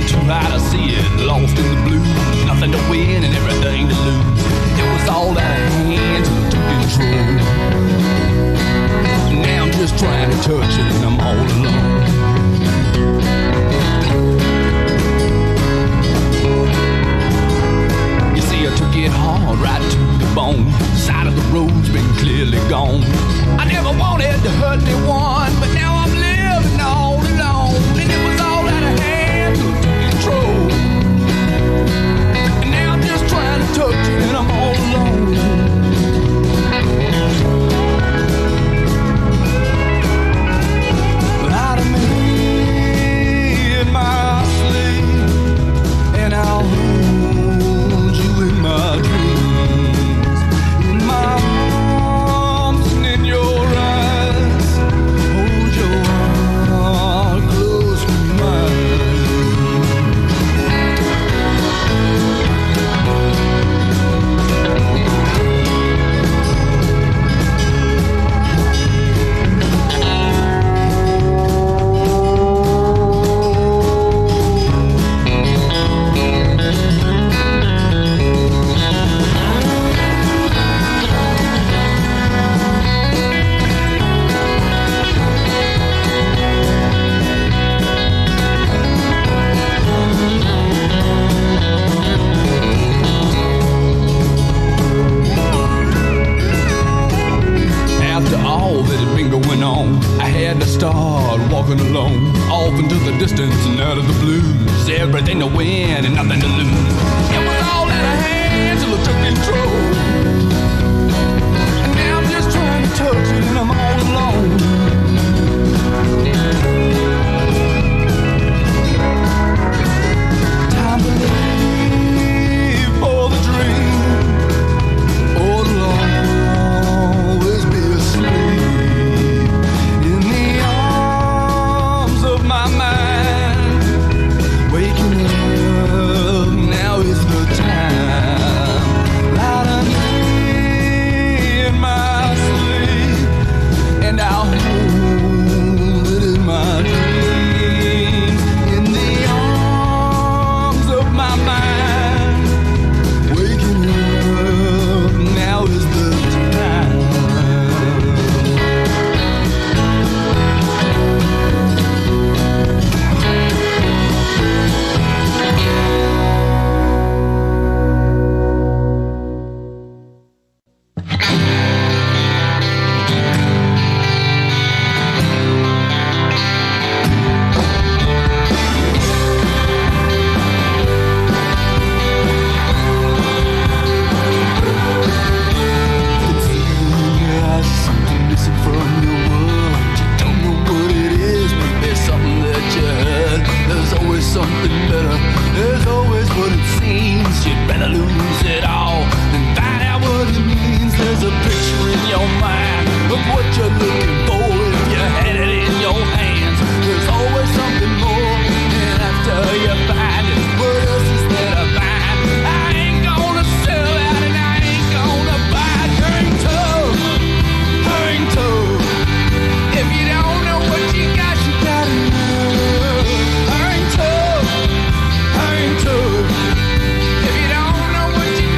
too high to see it, lost in the blues. Nothing to win and everything to lose. It was all out of hand till it took control. Now I'm just trying to touch it and I'm all alone. You see, I took it hard right to the bone. The side of the road's been clearly gone. I never wanted to hurt anyone, but now I'm living all alone. And it was all out of hand till it took control. And now I'm just trying to touch it and I'm all alone. But out of me in my sleep, and I'll hold you in my dreams, in my arms and in your eyes. Hold your heart close to mine. After all that had been going on, I had to start walking alone, off into the distance and out of the blues. Everything to win and nothing to lose. It was all out of hand till it took control. And now I'm just trying to touch it and I'm all alone. Time to live for the dream. Oh Lord. In the arms of my mind, waking up, now is the time. Light on me in my sleep, and I'll hold it in my dreams. In the arms of my mind, waking up, now is the time. Something better, there's always what it seems. You'd better lose it all than find out what it means. There's a picture in your mind of what you're looking for. If you had it in your hands, there's always something more. And after you find it, what else is there to find? I ain't gonna sell out and I ain't gonna buy it. Hang tough, hang tough. If you don't know what you got, you gotta know. Hang tough. If you don't know what you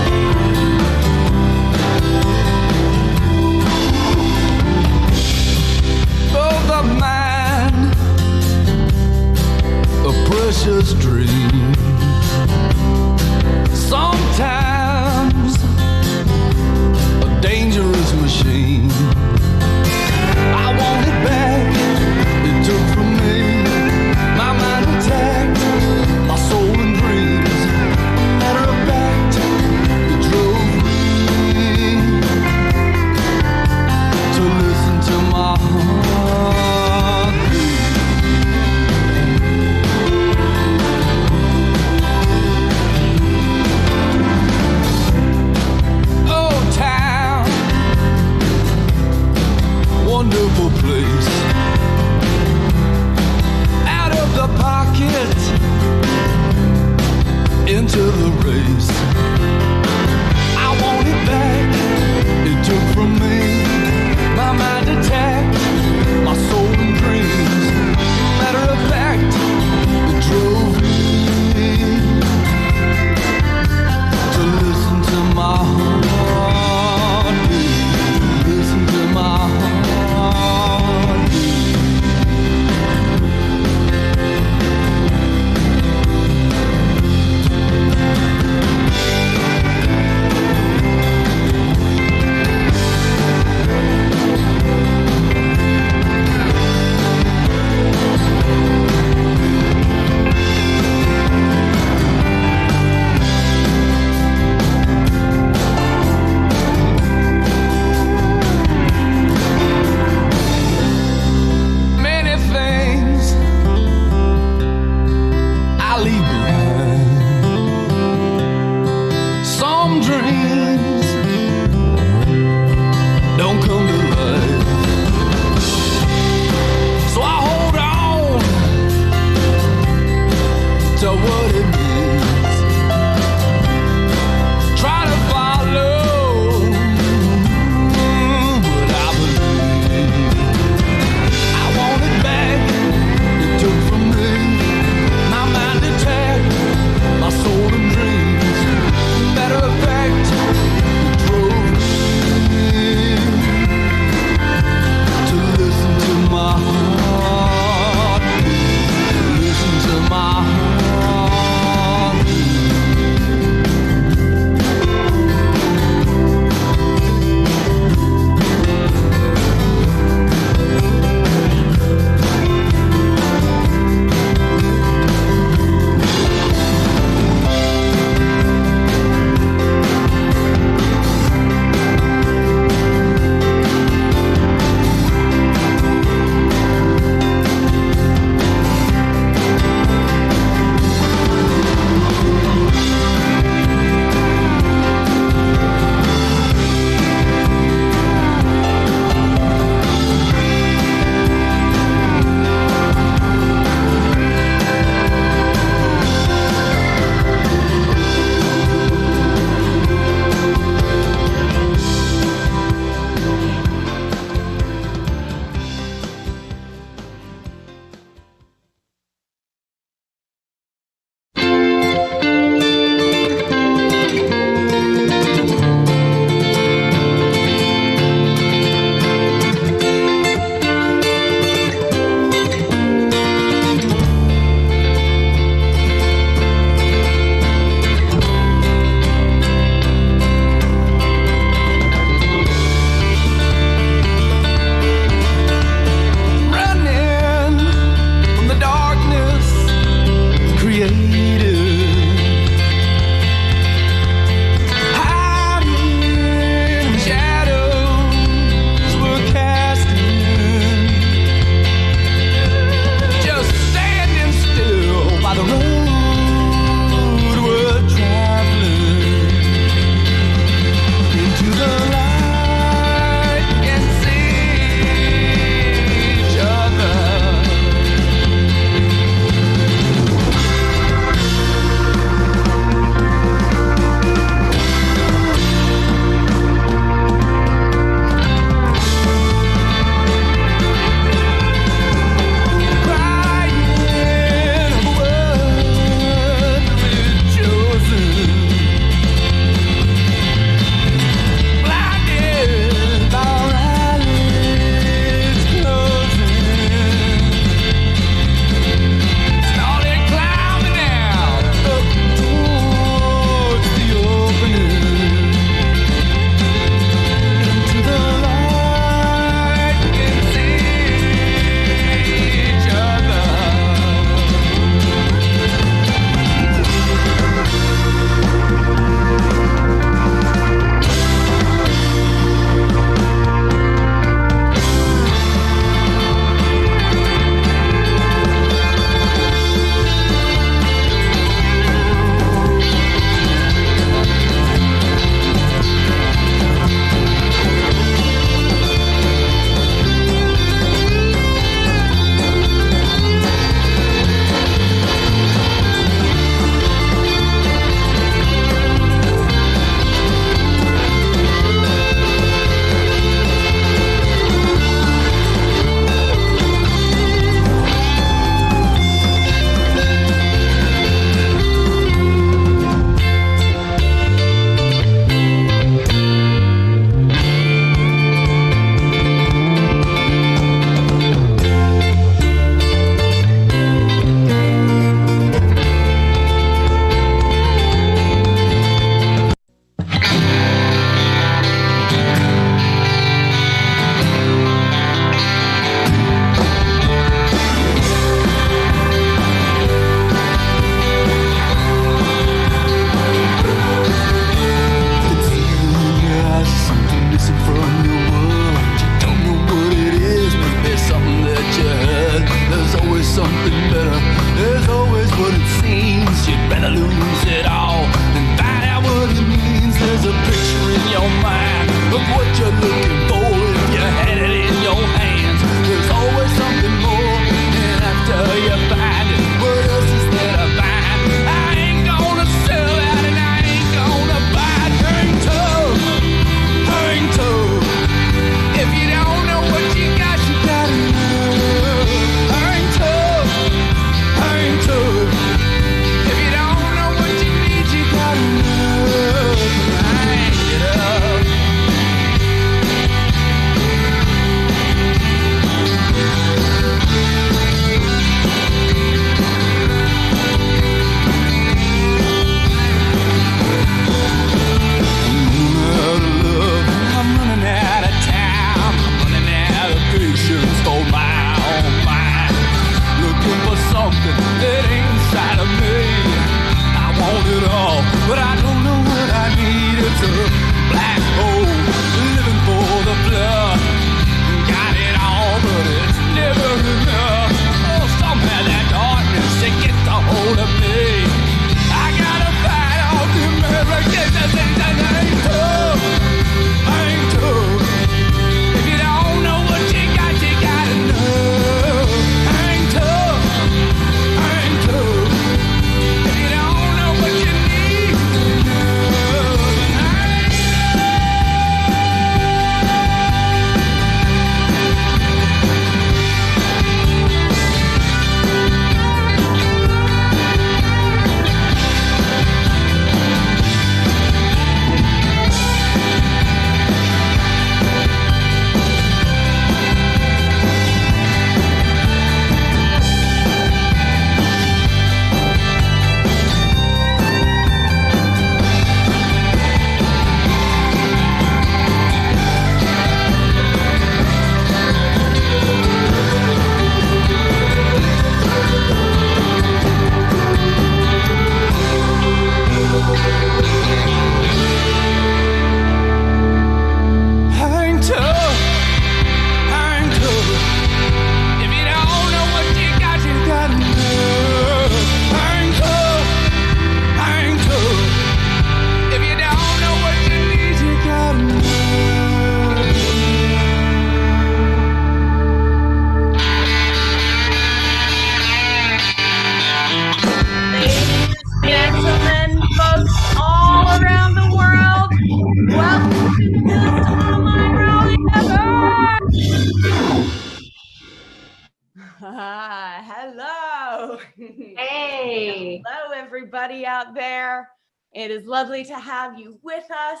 everybody out there. It is lovely to have you with us.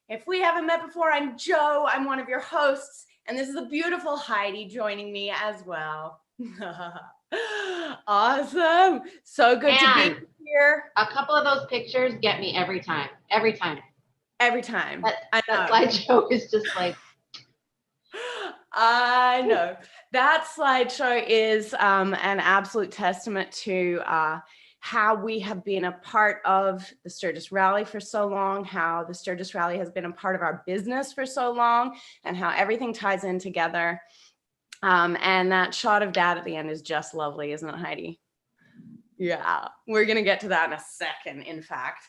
If we haven't met before, I'm Jo. I'm one of your hosts, and this is the beautiful Heidi joining me as well. Awesome. So good to be here. A couple of those pictures get me every time. Every time. That slideshow is just like. I know. That slideshow is an absolute testament to how we have been a part of the Sturgis Rally for so long, how the Sturgis Rally has been a part of our business for so long, and how everything ties in together. And that shot of Dad at the end is just lovely, isn't it, Heidi? Yeah, we're going to get to that in a second, in fact.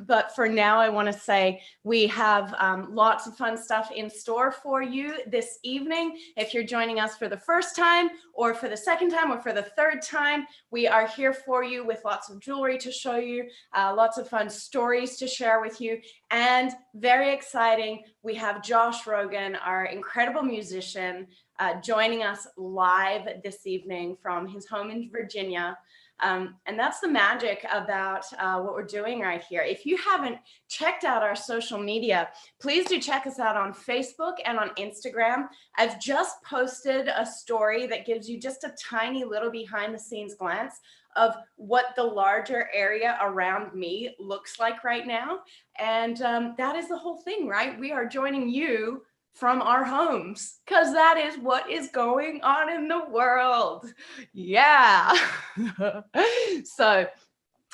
But for now, I want to say we have lots of fun stuff in store for you this evening. If you're joining us for the first time or for the second time or for the third time, we are here for you with lots of jewelry to show you, lots of fun stories to share with you, and very exciting, we have Josh Rogan, our incredible musician, joining us live this evening from his home in Virginia. And that's the magic about what we're doing right here. If you haven't checked out our social media, please do check us out on Facebook and on Instagram. I've just posted a story that gives you just a tiny little behind the scenes glance of what the larger area around me looks like right now. And that is the whole thing, right? We are joining you from our homes, because that is what is going on in the world. Yeah. So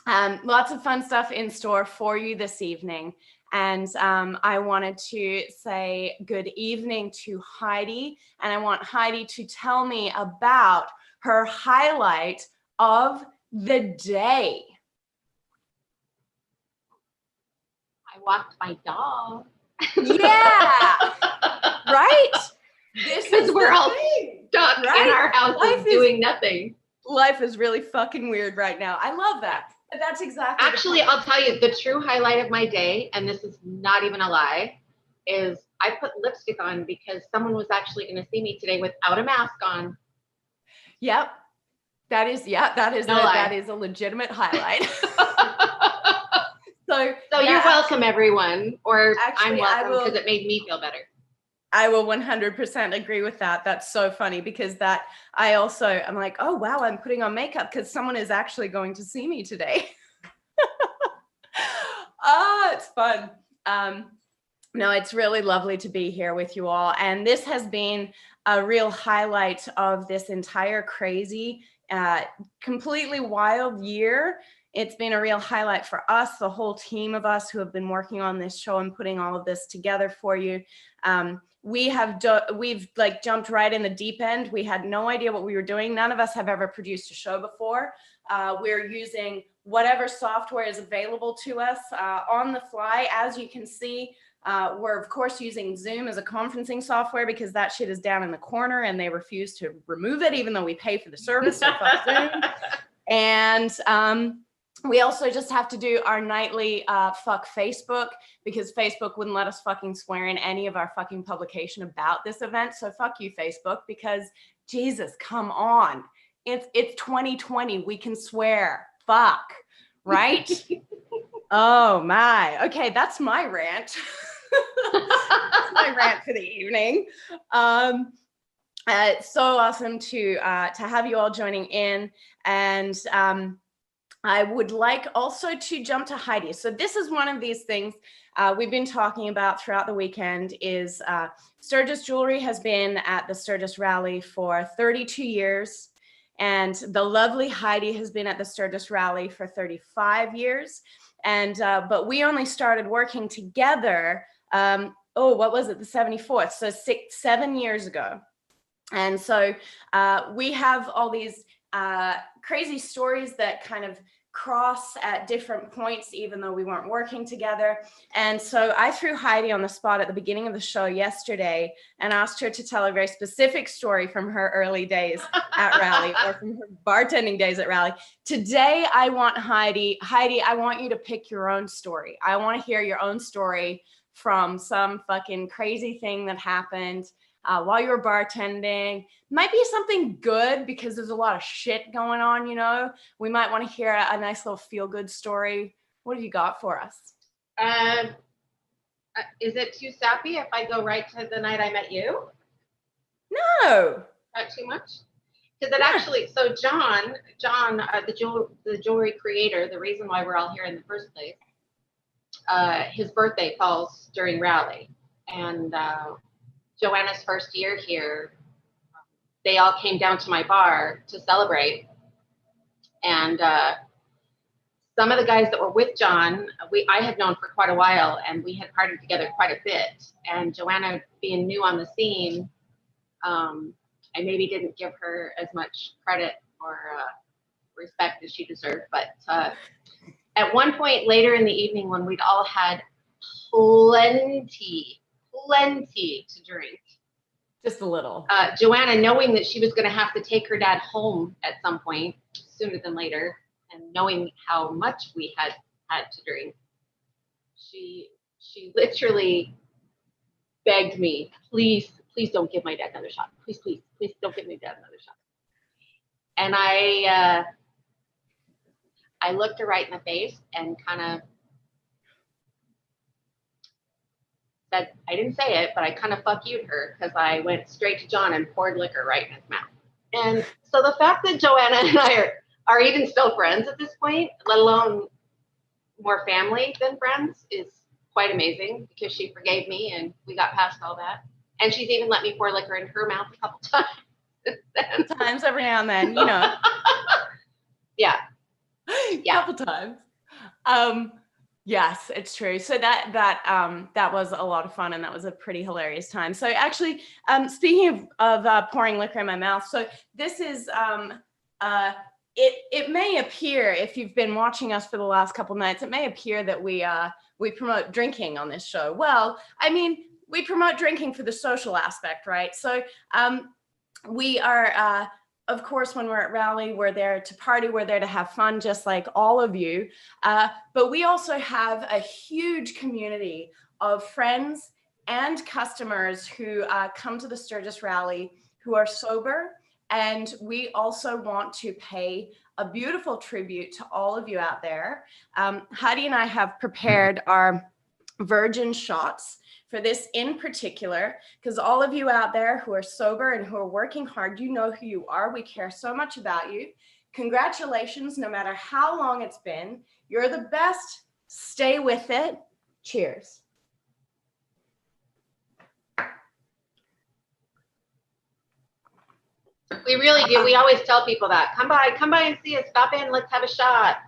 lots of fun stuff in store for you this evening. And I wanted to say good evening to Heidi. And I want Heidi to tell me about her highlight of the day. I walked my dog. Yeah. Right? This is we're all stuck in our house doing nothing. Life is really fucking weird right now. I love that. That's exactly. Actually, I'll tell you the true highlight of my day, and this is not even a lie, is I put lipstick on because someone was actually going to see me today without a mask on. Yep. That is a legitimate highlight. So you're welcome, everyone, or actually, I'm welcome because it made me feel better. I will 100% agree with that. That's so funny because I'm like, oh, wow, I'm putting on makeup because someone is actually going to see me today. It's fun. No, it's really lovely to be here with you all. And this has been a real highlight of this entire crazy, completely wild year. It's been a real highlight for us, the whole team of us who have been working on this show and putting all of this together for you. We've jumped right in the deep end. We had no idea what we were doing. None of us have ever produced a show before. We're using whatever software is available to us on the fly. As you can see, we're of course using Zoom as a conferencing software because that shit is down in the corner and they refuse to remove it even though we pay for the service. So fuck Zoom. And we also just have to do our nightly fuck Facebook because Facebook wouldn't let us fucking swear in any of our fucking publication about this event. So fuck you, Facebook, because Jesus, come on. It's 2020. We can swear. Fuck. Right? Oh my. Okay, that's my rant. That's my rant for the evening. It's so awesome to have you all joining in. And I would like also to jump to Heidi. So this is one of these things we've been talking about throughout the weekend is Sturgis Jewelry has been at the Sturgis Rally for 32 years. And the lovely Heidi has been at the Sturgis Rally for 35 years. And but we only started working together, what was it, the 74th? So 7 years ago. And so we have all these crazy stories that kind of cross at different points, even though we weren't working together. And so I threw Heidi on the spot at the beginning of the show yesterday and asked her to tell a very specific story from her early days at Rally or from her bartending days at Rally. Today, I want Heidi, I want you to pick your own story. I want to hear your own story from some fucking crazy thing that happened. while you were bartending. Might be something good because there's a lot of shit going on, you know. We might want to hear a nice little feel-good story. What have you got for us? Is it too sappy if I go right to the night I met you? No. Not too much? Because it actually, so John, the jewelry creator, the reason why we're all here in the first place, his birthday falls during Rally. And Joanna's first year here, they all came down to my bar to celebrate. And some of the guys that were with John, I had known for quite a while, and we had partied together quite a bit. And Joanna, being new on the scene, I maybe didn't give her as much credit or respect as she deserved. But at one point later in the evening, when we'd all had plenty to drink, just a little, Joanna, knowing that she was going to have to take her dad home at some point sooner than later, and knowing how much we had to drink, she literally begged me, please don't give my dad another shot. Please don't give my dad another shot. And I looked her right in the face and kind of said, I didn't say it, but I kind of fuck you'd her, because I went straight to John and poured liquor right in his mouth. And so the fact that Joanna and I are even still friends at this point, let alone more family than friends, is quite amazing, because she forgave me and we got past all that. And she's even let me pour liquor in her mouth a couple times. Times every now and then, you know. Yeah. Couple times. Yes, it's true. So that was a lot of fun, and that was a pretty hilarious time. So actually, speaking of pouring liquor in my mouth, so this is it may appear, if you've been watching us for the last couple nights, it may appear that we promote drinking on this show. Well, I mean, we promote drinking for the social aspect, right? So we are, of course, when we're at Rally, we're there to party, we're there to have fun, just like all of you. But we also have a huge community of friends and customers who come to the Sturgis Rally who are sober. And we also want to pay a beautiful tribute to all of you out there. Heidi and I have prepared our virgin shots for this in particular, because all of you out there who are sober and who are working hard, you know who you are. We care so much about you. Congratulations, no matter how long it's been. You're the best. Stay with it. Cheers. We really do. We always tell people that. Come by and see us. Stop in. Let's have a shot.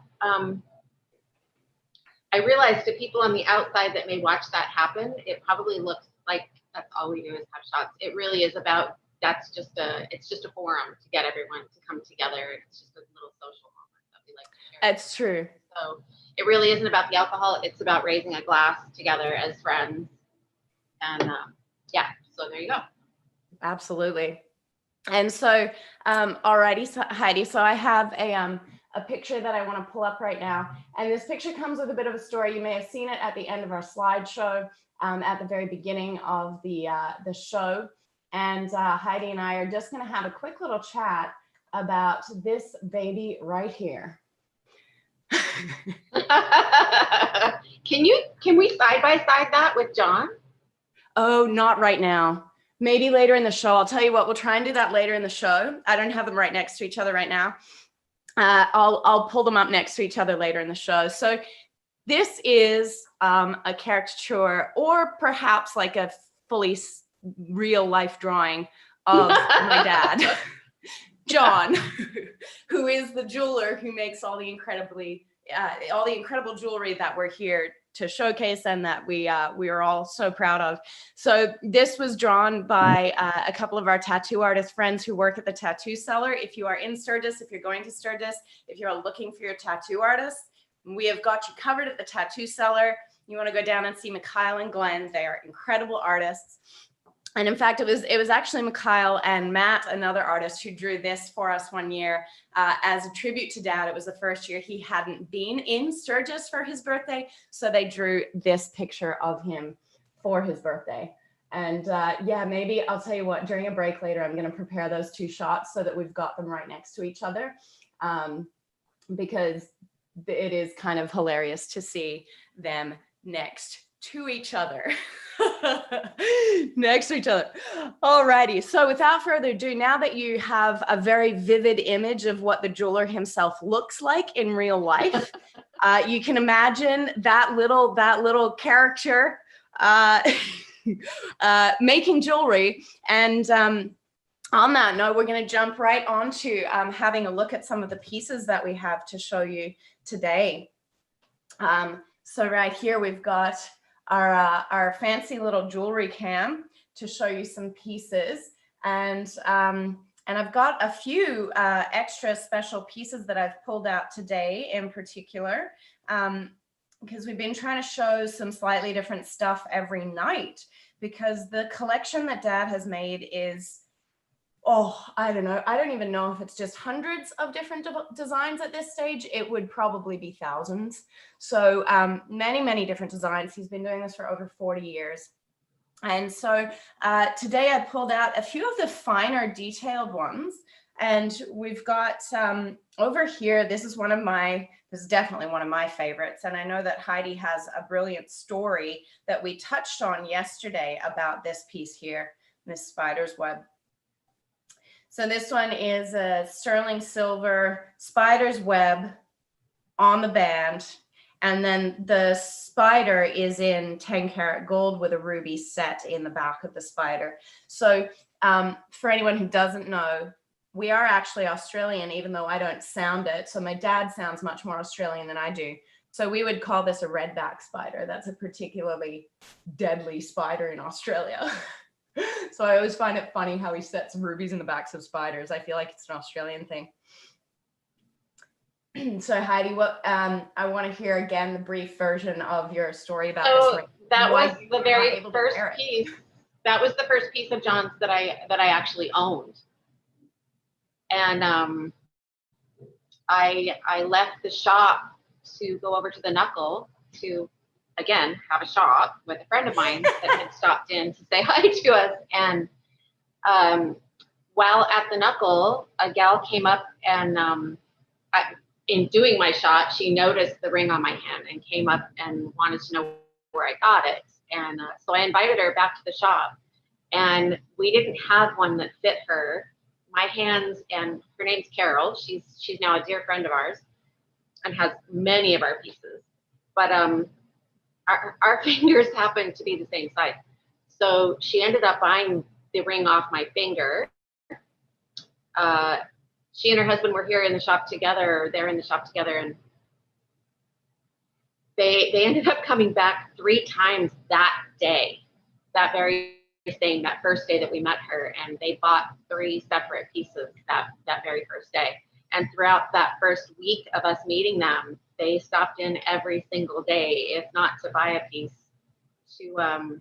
I realize to people on the outside that may watch that happen, it probably looks like that's all we do is have shots. It really is about, it's just a forum to get everyone to come together. It's just a little social moment that we like to share. That's true. So it really isn't about the alcohol. It's about raising a glass together as friends. And so there you go. Absolutely. And so, alrighty, so Heidi, so I have a picture that I want to pull up right now. And this picture comes with a bit of a story. You may have seen it at the end of our slideshow, at the very beginning of the show. And Heidi and I are just going to have a quick little chat about this baby right here. Can we side by side that with John? Oh, not right now. Maybe later in the show. I'll tell you what, we'll try and do that later in the show. I don't have them right next to each other right now. I'll pull them up next to each other later in the show. So this is a caricature, or perhaps like a fully real life drawing of my dad, John, who is the jeweler who makes all the incredible jewelry that we're here to showcase and that we are all so proud of. So this was drawn by a couple of our tattoo artist friends who work at the Tattoo Cellar. If you are in Sturgis, if you're going to Sturgis, if you're looking for your tattoo artist, we have got you covered at the Tattoo Cellar. You want to go down and see Mikhail and Glenn. They are incredible artists. And in fact, it was actually Mikhail and Matt, another artist, who drew this for us one year as a tribute to Dad. It was the first year he hadn't been in Sturgis for his birthday, so they drew this picture of him for his birthday. And yeah, maybe I'll tell you what, during a break later, I'm going to prepare those 2 shots so that we've got them right next to each other, because it is kind of hilarious to see them next to each other. Next to each other. Alrighty. So without further ado, now that you have a very vivid image of what the jeweler himself looks like in real life, you can imagine that little character making jewelry. And on that note, we're going to jump right on to having a look at some of the pieces that we have to show you today. So right here, we've got our fancy little jewelry cam to show you some pieces. And I've got a few extra special pieces that I've pulled out today in particular, because we've been trying to show some slightly different stuff every night, because the collection that Dad has made is, oh, I don't know. I don't even know if it's just hundreds of different designs at this stage. It would probably be thousands. So many different designs. He's been doing this for over 40 years. And so today I pulled out a few of the finer detailed ones. And we've got over here, this is definitely one of my favorites. And I know that Heidi has a brilliant story that we touched on yesterday about this piece here, this spider's web. So this one is a sterling silver spider's web on the band. And then the spider is in 10 karat gold with a ruby set in the back of the spider. So for anyone who doesn't know, we are actually Australian, even though I don't sound it. So my dad sounds much more Australian than I do. So we would call this a redback spider. That's a particularly deadly spider in Australia. So I always find it funny how he sets rubies in the backs of spiders. I feel like it's an Australian thing. So Heidi, what I want to hear again the brief version of your story about this ring. That was the very first piece. That was the first piece of John's that I actually owned. And I left the shop to go over to the Knuckle to, again, have a shop with a friend of mine that had stopped in to say hi to us. And while at the Knuckle, a gal came up and in doing my shot, she noticed the ring on my hand and came up and wanted to know where I got it. And so I invited her back to the shop, and we didn't have one that fit her. My hands, and her name's Carol. She's now a dear friend of ours and has many of our pieces. But our fingers happen to be the same size. So she ended up buying the ring off my finger. She and her husband were here in the shop together, or they're in the shop together, and they ended up coming back 3 times that day, that first day that we met her, and they bought 3 separate pieces that very first day. And throughout that first week of us meeting them, they stopped in every single day, if not to buy a piece, to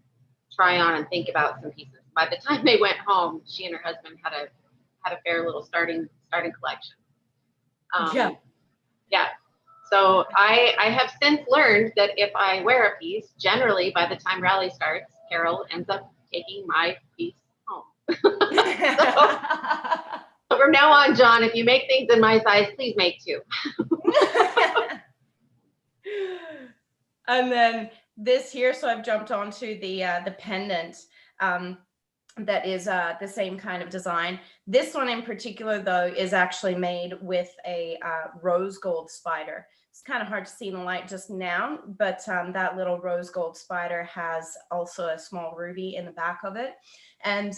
try on and think about some pieces. By the time they went home, she and her husband had a fair little starting collection. Yeah. So I have since learned that if I wear a piece, generally by the time rally starts, Carol ends up taking my piece home. So from now on, John, if you make things in my size, please make 2. And then this here, so I've jumped onto the pendant that is the same kind of design. This one in particular, though, is actually made with a rose gold spider. It's kind of hard to see in the light just now, but that little rose gold spider has also a small ruby in the back of it. And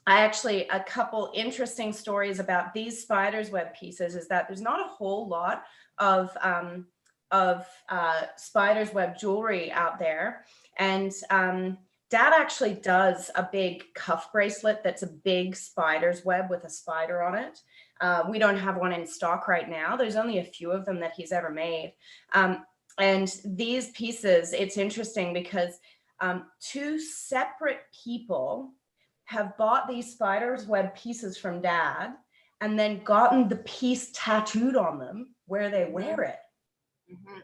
a couple interesting stories about these spider's web pieces is that there's not a whole lot of spider's web jewelry out there. And Dad actually does a big cuff bracelet that's a big spider's web with a spider on it. We don't have one in stock right now. There's only a few of them that he's ever made. And these pieces, it's interesting because 2 separate people have bought these spider's web pieces from Dad and then gotten the piece tattooed on them where they wear it. Mm-hmm.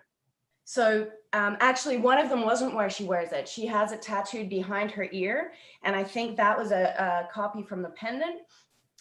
So actually, one of them wasn't where she wears it. She has it tattooed behind her ear. And I think that was a copy from the pendant.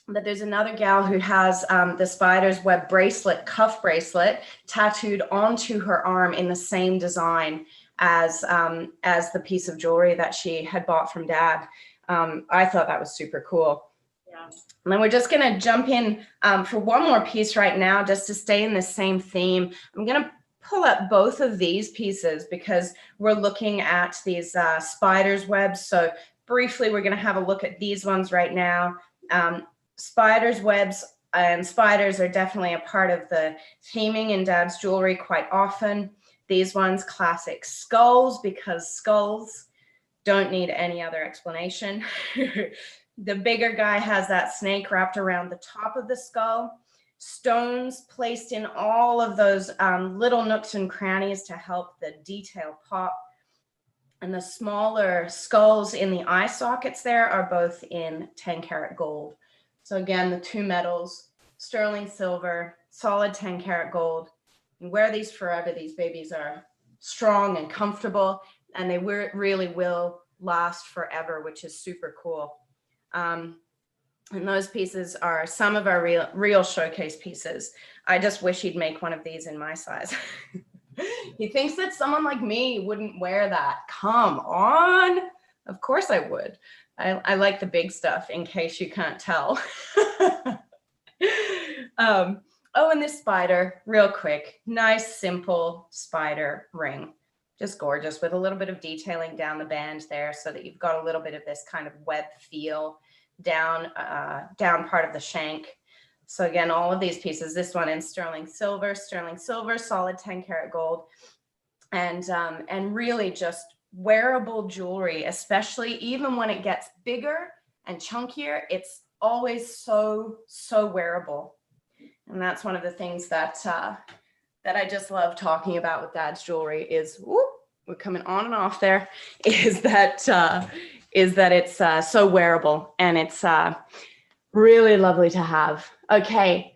But there's another gal who has the spider's web bracelet, cuff bracelet, tattooed onto her arm in the same design as the piece of jewelry that she had bought from Dad. I thought that was super cool. Yeah. And then we're just gonna jump in for one more piece right now, just to stay in the same theme. I'm gonna pull up both of these pieces because we're looking at these spider's webs. So briefly, we're gonna have a look at these ones right now. Spiders' webs and spiders are definitely a part of the theming in Dad's jewelry quite often. These ones, classic skulls, because skulls don't need any other explanation. The bigger guy has that snake wrapped around the top of the skull. Stones placed in all of those little nooks and crannies to help the detail pop. And the smaller skulls in the eye sockets there are both in 10-karat gold. So again, the two metals, sterling silver, solid 10-karat gold. You wear these forever. These babies are strong and comfortable, and they really will last forever, which is super cool. And those pieces are some of our real showcase pieces. I just wish he'd make one of these in my size. He thinks that someone like me wouldn't wear that. Come on. Of course I would. I like the big stuff, in case you can't tell. Oh, and this spider, real quick, nice, simple spider ring. Just gorgeous, with a little bit of detailing down the band there so that you've got a little bit of this kind of web feel down part of the shank. So again, all of these pieces, this one in sterling silver, solid 10-karat gold, and really just wearable jewelry, especially even when it gets bigger and chunkier, it's always so wearable. And that's one of the things that I just love talking about with Dad's jewelry is, whoop, we're coming on and off there, is that it's so wearable, and it's really lovely to have. Okay,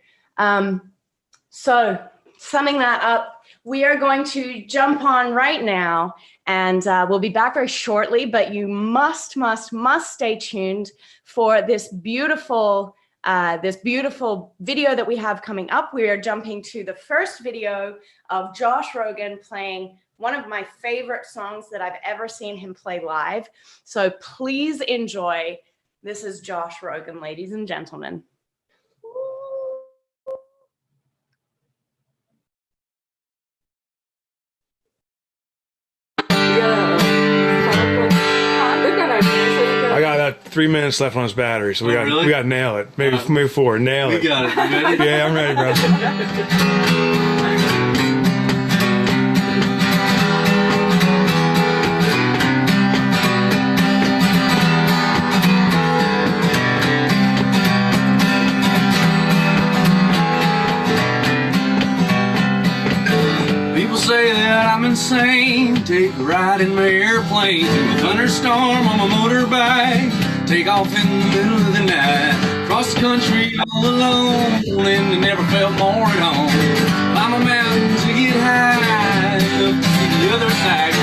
so summing that up, we are going to jump on right now, and we'll be back very shortly, but you must stay tuned for this beautiful video that we have coming up. We are jumping to the first video of Josh Rogan playing one of my favorite songs that I've ever seen him play live. So please enjoy. This is Josh Rogan, ladies and gentlemen. I got 3 minutes left on his battery, so we got to nail it. Maybe 4. Nail it. We got it. You ready? Yeah, I'm ready, bro. People say that I'm insane. Take a ride in my airplane through a thunderstorm on my motorbike. Take off in the middle of the night. Cross the country all alone, and I never felt more at home. Climb a mountain to get high, up to see the other side.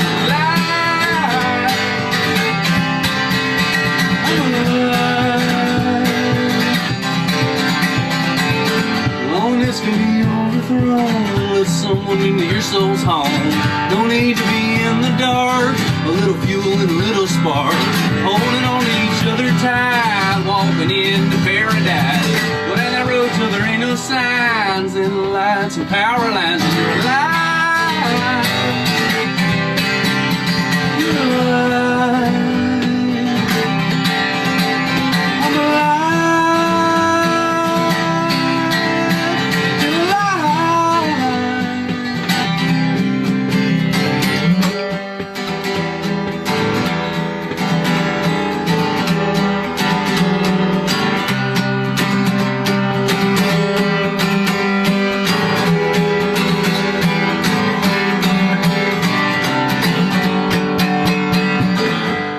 Loneliness can be overthrown. Let someone into your soul's home. No need to be in the dark. A little fuel and a little spark. Holding on to each other tight. Walking into paradise. Go down that road till there ain't no signs. And lights and power lines in your life. Your life. I'm alive.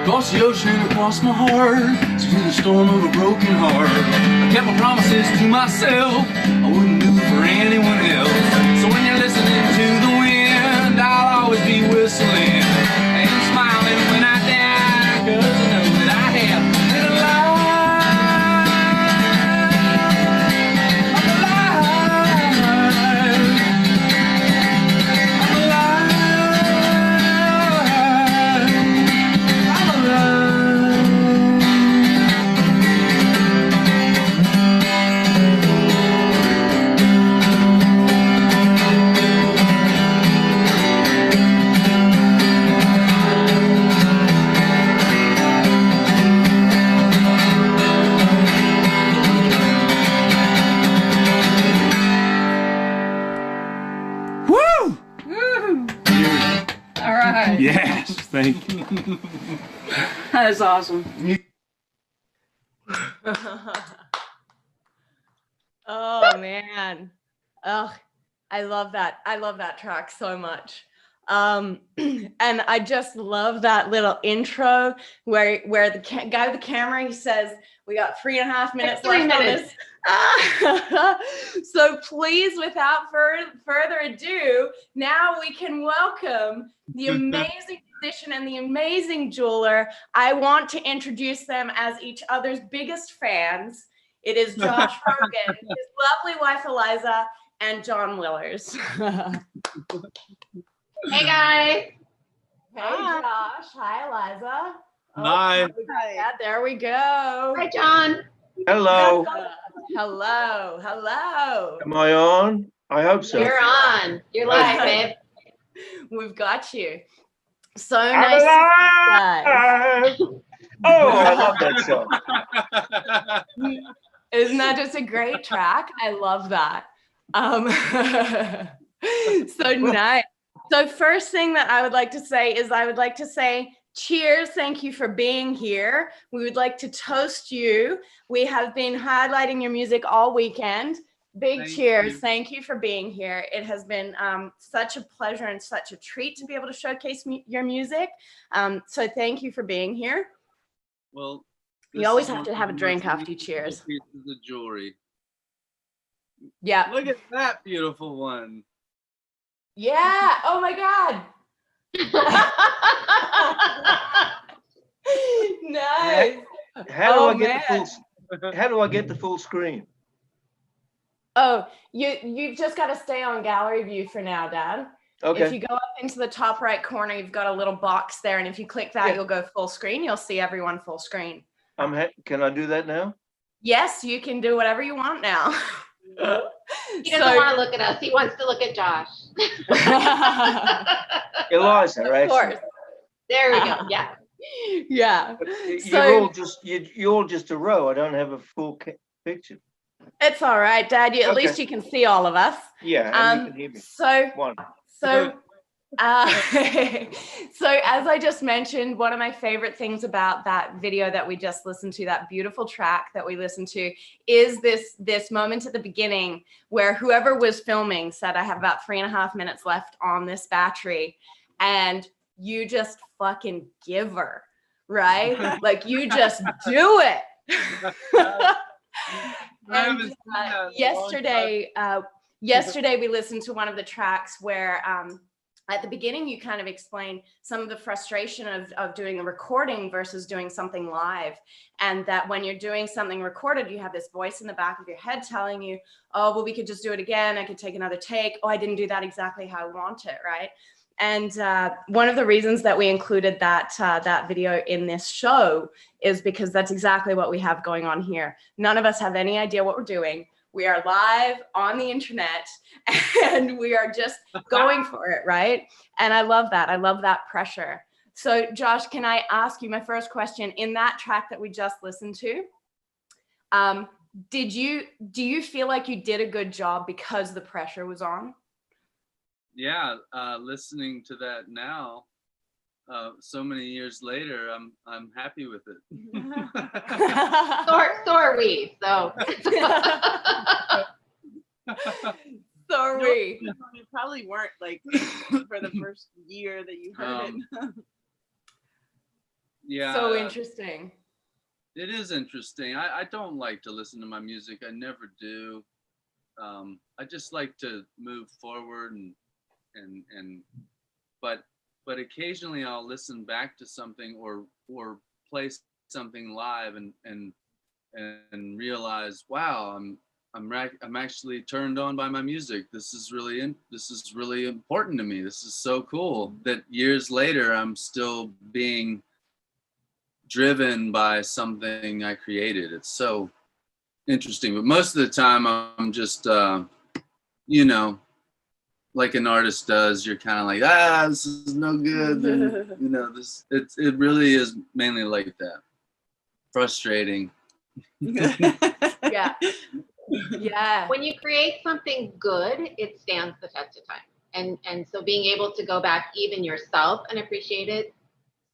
Across the ocean, across my heart, through the storm of a broken heart. I kept my promises to myself, I wouldn't do for anyone else. So when you're listening to the wind, I'll always Thank you. That is awesome. Oh man. Oh, I love that. I love that track so much. And I just love that little intro where the guy with the camera, he says, we got 3.5 minutes left on this. So please, without further ado, now we can welcome the amazing musician and the amazing jeweler. I want to introduce them as each other's biggest fans. It is Josh Rogan, his lovely wife Eliza, and John Willers. Hey guys. Hey Josh. Hi Eliza. Hi. Yeah, there we go. Hi, John. Hello. Hello. Hello. Am I on? I hope so. You're on. You're live, babe. We've got you. So nice to see you guys. Oh, I love that song. Isn't that just a great track? I love that. So nice. So first thing that I would like to say is cheers. Thank you for being here. We would like to toast you. We have been highlighting your music all weekend. Big cheers. Thank you for being here. It has been such a pleasure and such a treat to be able to showcase your music. So thank you for being here. Well, you always have to have a drink after you cheers. Pieces of jewelry. Yeah. Look at that beautiful one. Yeah. Oh my God. Nice. How do I get the full screen? Oh, you've just got to stay on gallery view for now, Dad. Okay. If you go up into the top right corner, you've got a little box there, and if you click that, you'll go full screen. You'll see everyone full screen. Can I do that now? Yes, you can do whatever you want now. He doesn't want to look at us. He wants to look at Josh. Eliza, right? Of course. There we go. Yeah. Yeah. You're all just a row. I don't have a full picture. It's all right, Dad. At least you can see all of us. Yeah, and you can hear me. So as I just mentioned, one of my favorite things about that video that we just listened to, that beautiful track that we listened to, is this moment at the beginning where whoever was filming said, I have about 3.5 minutes left on this battery, and you just fucking give her, right? Like you just do it. And yesterday we listened to one of the tracks where at the beginning you kind of explained some of the frustration of doing the recording versus doing something live, and that when you're doing something recorded, you have this voice in the back of your head telling you, oh, well, we could just do it again, I could take another take, oh, I didn't do that exactly how I want it, right? And one of the reasons that we included that video in this show is because that's exactly what we have going on here. None of us have any idea what we're doing. We are live on the internet and we are just going for it, right? And I love that. I love that pressure. So Josh, can I ask you my first question? In that track that we just listened to, do you feel like you did a good job because the pressure was on? Yeah, listening to that now, so many years later, I'm happy with it. So are we. So. So are we. You probably weren't like for the first year that you heard it. Yeah. So interesting. It is interesting. I don't like to listen to my music. I never do. I just like to move forward but occasionally I'll listen back to something or play something live and realize, wow, I'm actually turned on by my music. This is really important to me. This is so cool that years later I'm still being driven by something I created. It's so interesting. But most of the time I'm just like an artist does, you're kind of like, this is no good. And, it really is mainly like that. Frustrating. Yeah. Yeah. When you create something good, it stands the test of time. And so being able to go back even yourself and appreciate it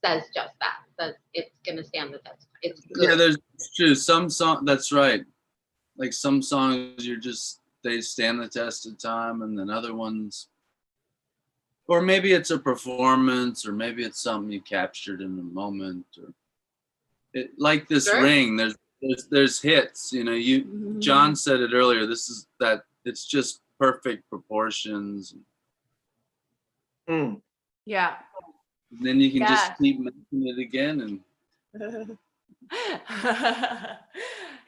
says just that. Says it's gonna stand the test. It's good. Yeah, there's true. Some song, that's right. Like some songs, they stand the test of time, and then other ones, or maybe it's a performance, or maybe it's something you captured in a moment, or like this Sure. ring. There's hits. You know, John said it earlier. It's just perfect proportions. Yeah. And then you can just keep making it again and.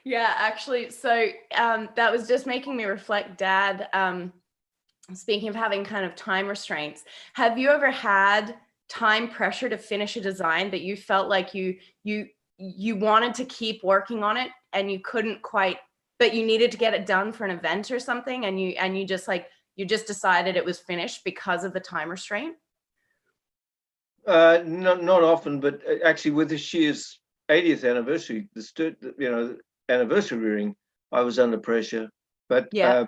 Yeah, actually, so that was just making me reflect, Dad. Speaking of having kind of time restraints, have you ever had time pressure to finish a design that you felt like you wanted to keep working on it and you couldn't quite, but you needed to get it done for an event or something, and you just decided it was finished because of the time restraint? Not often, but actually with this year's 80th anniversary, anniversary ring, I was under pressure. But yeah,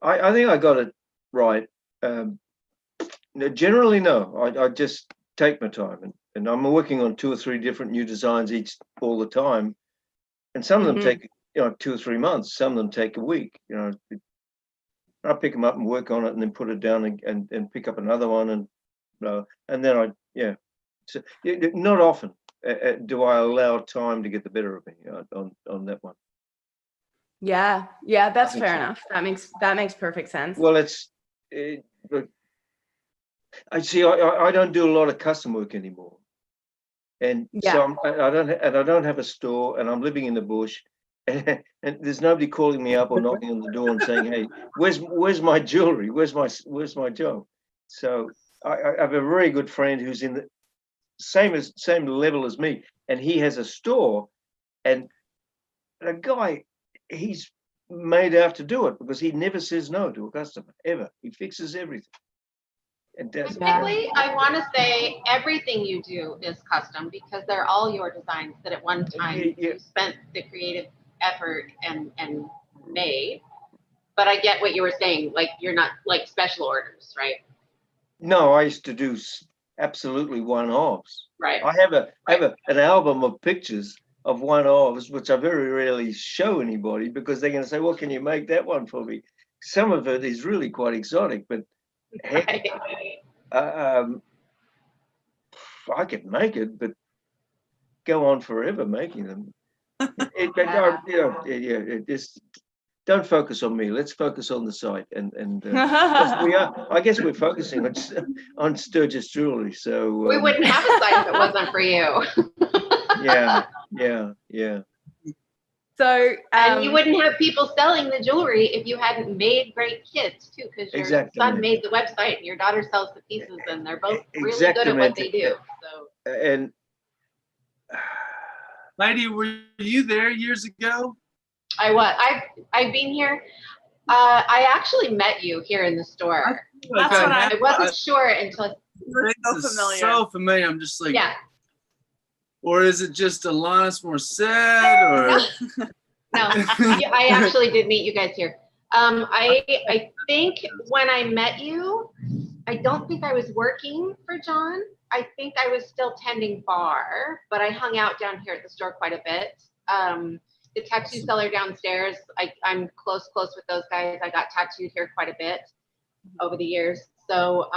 I think I got it right. Generally, no. I just take my time, and I'm working on 2 or 3 different new designs all the time, and some of them take 2 or 3 months. Some of them take a week. I pick them up and work on it, and then put it down and pick up another one, and then So not often do I allow time to get the better of me on that one. Yeah, that's fair enough. That makes perfect sense. Well, I see. I don't do a lot of custom work anymore, and so I don't have a store, and I'm living in the bush, and there's nobody calling me up or knocking on the door and saying, "Hey, where's my jewelry? Where's my job?" So I have a very good friend who's in the same level as me, and he has a store, and the guy, he's made out to do it because he never says no to a customer ever. He fixes everything. And technically, I want to say everything you do is custom because they're all your designs that at one time you spent the creative effort and made. But I get what you were saying, like you're not like special orders, right? No, I used to do absolutely one-offs. Right. I have an album of pictures of one-offs, which I very rarely show anybody because they're going to say, "Well, can you make that one for me?" Some of it is really quite exotic, but heck, I could make it, but go on forever making them. Just don't focus on me. Let's focus on the site, and we are. I guess we're focusing on Sturgis Jewelry. So we wouldn't have a site if it wasn't for you. Yeah. So and you wouldn't have people selling the jewelry if you hadn't made great kits too, because your son made the website and your daughter sells the pieces, and they're both really good at what they do. So and Heidi, were you there years ago? I've been here. I actually met you here in the store. That's what I wasn't sure until so familiar. I'm just like, yeah. Or is it just Alanis Morissette? Or no, I actually did meet you guys here. I think when I met you, I don't think I was working for John. I think I was still tending bar, but I hung out down here at the store quite a bit. The tattoo seller downstairs, I'm close with those guys. I got tattooed here quite a bit over the years. So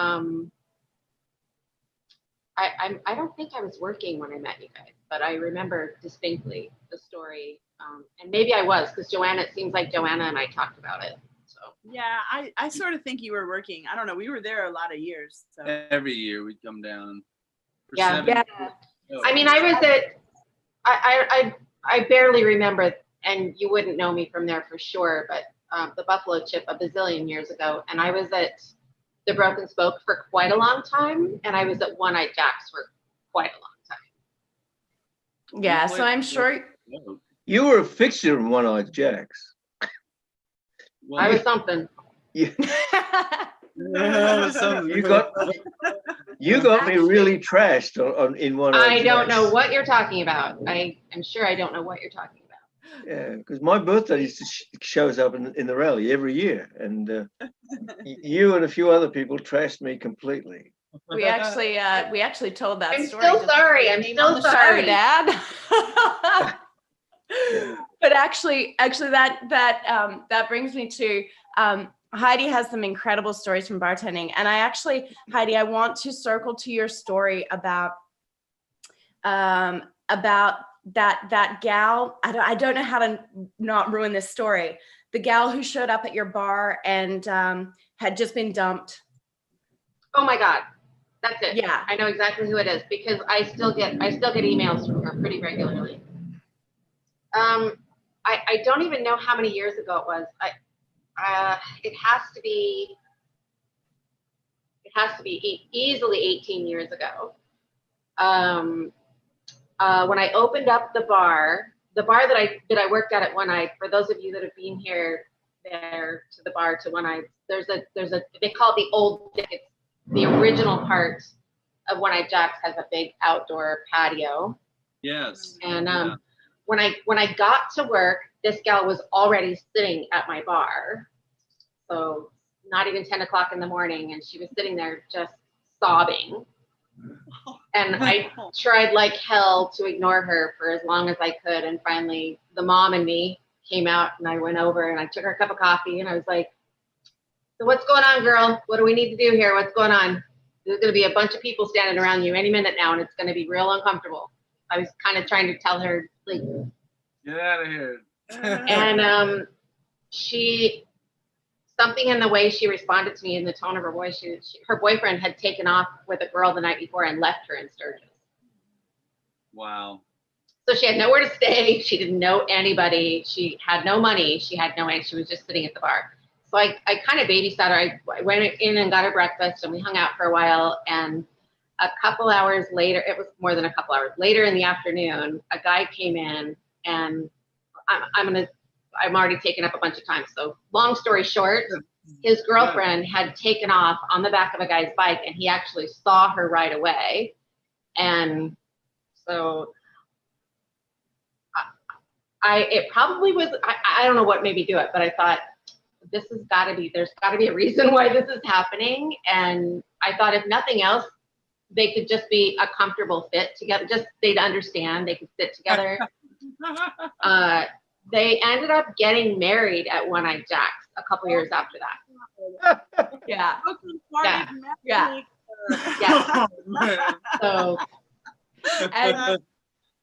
I don't think I was working when I met you guys, but I remember distinctly the story. And maybe I was, because it seems like Joanna and I talked about it. So yeah, I sort of think you were working. I don't know. We were there a lot of years. So every year we'd come down. Yeah. I mean, I was at, I barely remember, and you wouldn't know me from there for sure, but the Buffalo Chip a bazillion years ago. And I was at the Broken Spoke for quite a long time. And I was at One Eyed Jack's for quite a long time. Yeah, so I'm sure. You were a fixture in One Eyed Jack's. Well, I was something. You got me really trashed in One Eyed Jack's. I don't know what you're talking about. I'm sure I don't know what you're talking about. Yeah, because my birthday shows up in the rally every year, and you and a few other people trashed me completely. We actually told that I'm story. still sorry. I'm still sorry, Dad. But actually, that brings me to Heidi has some incredible stories from bartending, and Heidi, I want to circle to your story about that gal. I don't know how to not ruin this story. The gal who showed up at your bar and had just been dumped. Oh my God, that's it. Yeah, I know exactly who it is because I still get emails from her pretty regularly. I don't even know how many years ago it was. It has to be easily 18 years ago. When I opened up the bar that I worked at One Eye, for those of you that have been there to the bar to One Eye, there's a they call it the old, it's the original part of One Eye Jack's has a big outdoor patio. Yes. And when I got to work, this gal was already sitting at my bar. So not even 10 o'clock in the morning, and she was sitting there just sobbing. And I tried like hell to ignore her for as long as I could. And finally, the mom and me came out, and I went over and I took her a cup of coffee, and I was like, "So what's going on, girl? What do we need to do here? What's going on? There's going to be a bunch of people standing around you any minute now, and it's going to be real uncomfortable." I was kind of trying to tell her, like, get out of here. And something in the way she responded to me, in the tone of her voice, her boyfriend had taken off with a girl the night before and left her in Sturgis. Wow. So she had nowhere to stay. She didn't know anybody. She had no money. She had no, she was just sitting at the bar. So I kind of babysat her. I went in and got her breakfast, and we hung out for a while. And a couple hours later, it was more than a couple hours later in the afternoon, a guy came in, and I'm already taken up a bunch of time. So long story short, his girlfriend had taken off on the back of a guy's bike, and he actually saw her right away. And so it probably was, I don't know what made me do it, but I thought, there's gotta be a reason why this is happening. And I thought, if nothing else, they could just be a comfortable fit together. Just they'd understand, they could sit together. They ended up getting married at One Eye Jack's a couple years after that. Yeah. Yeah. So, and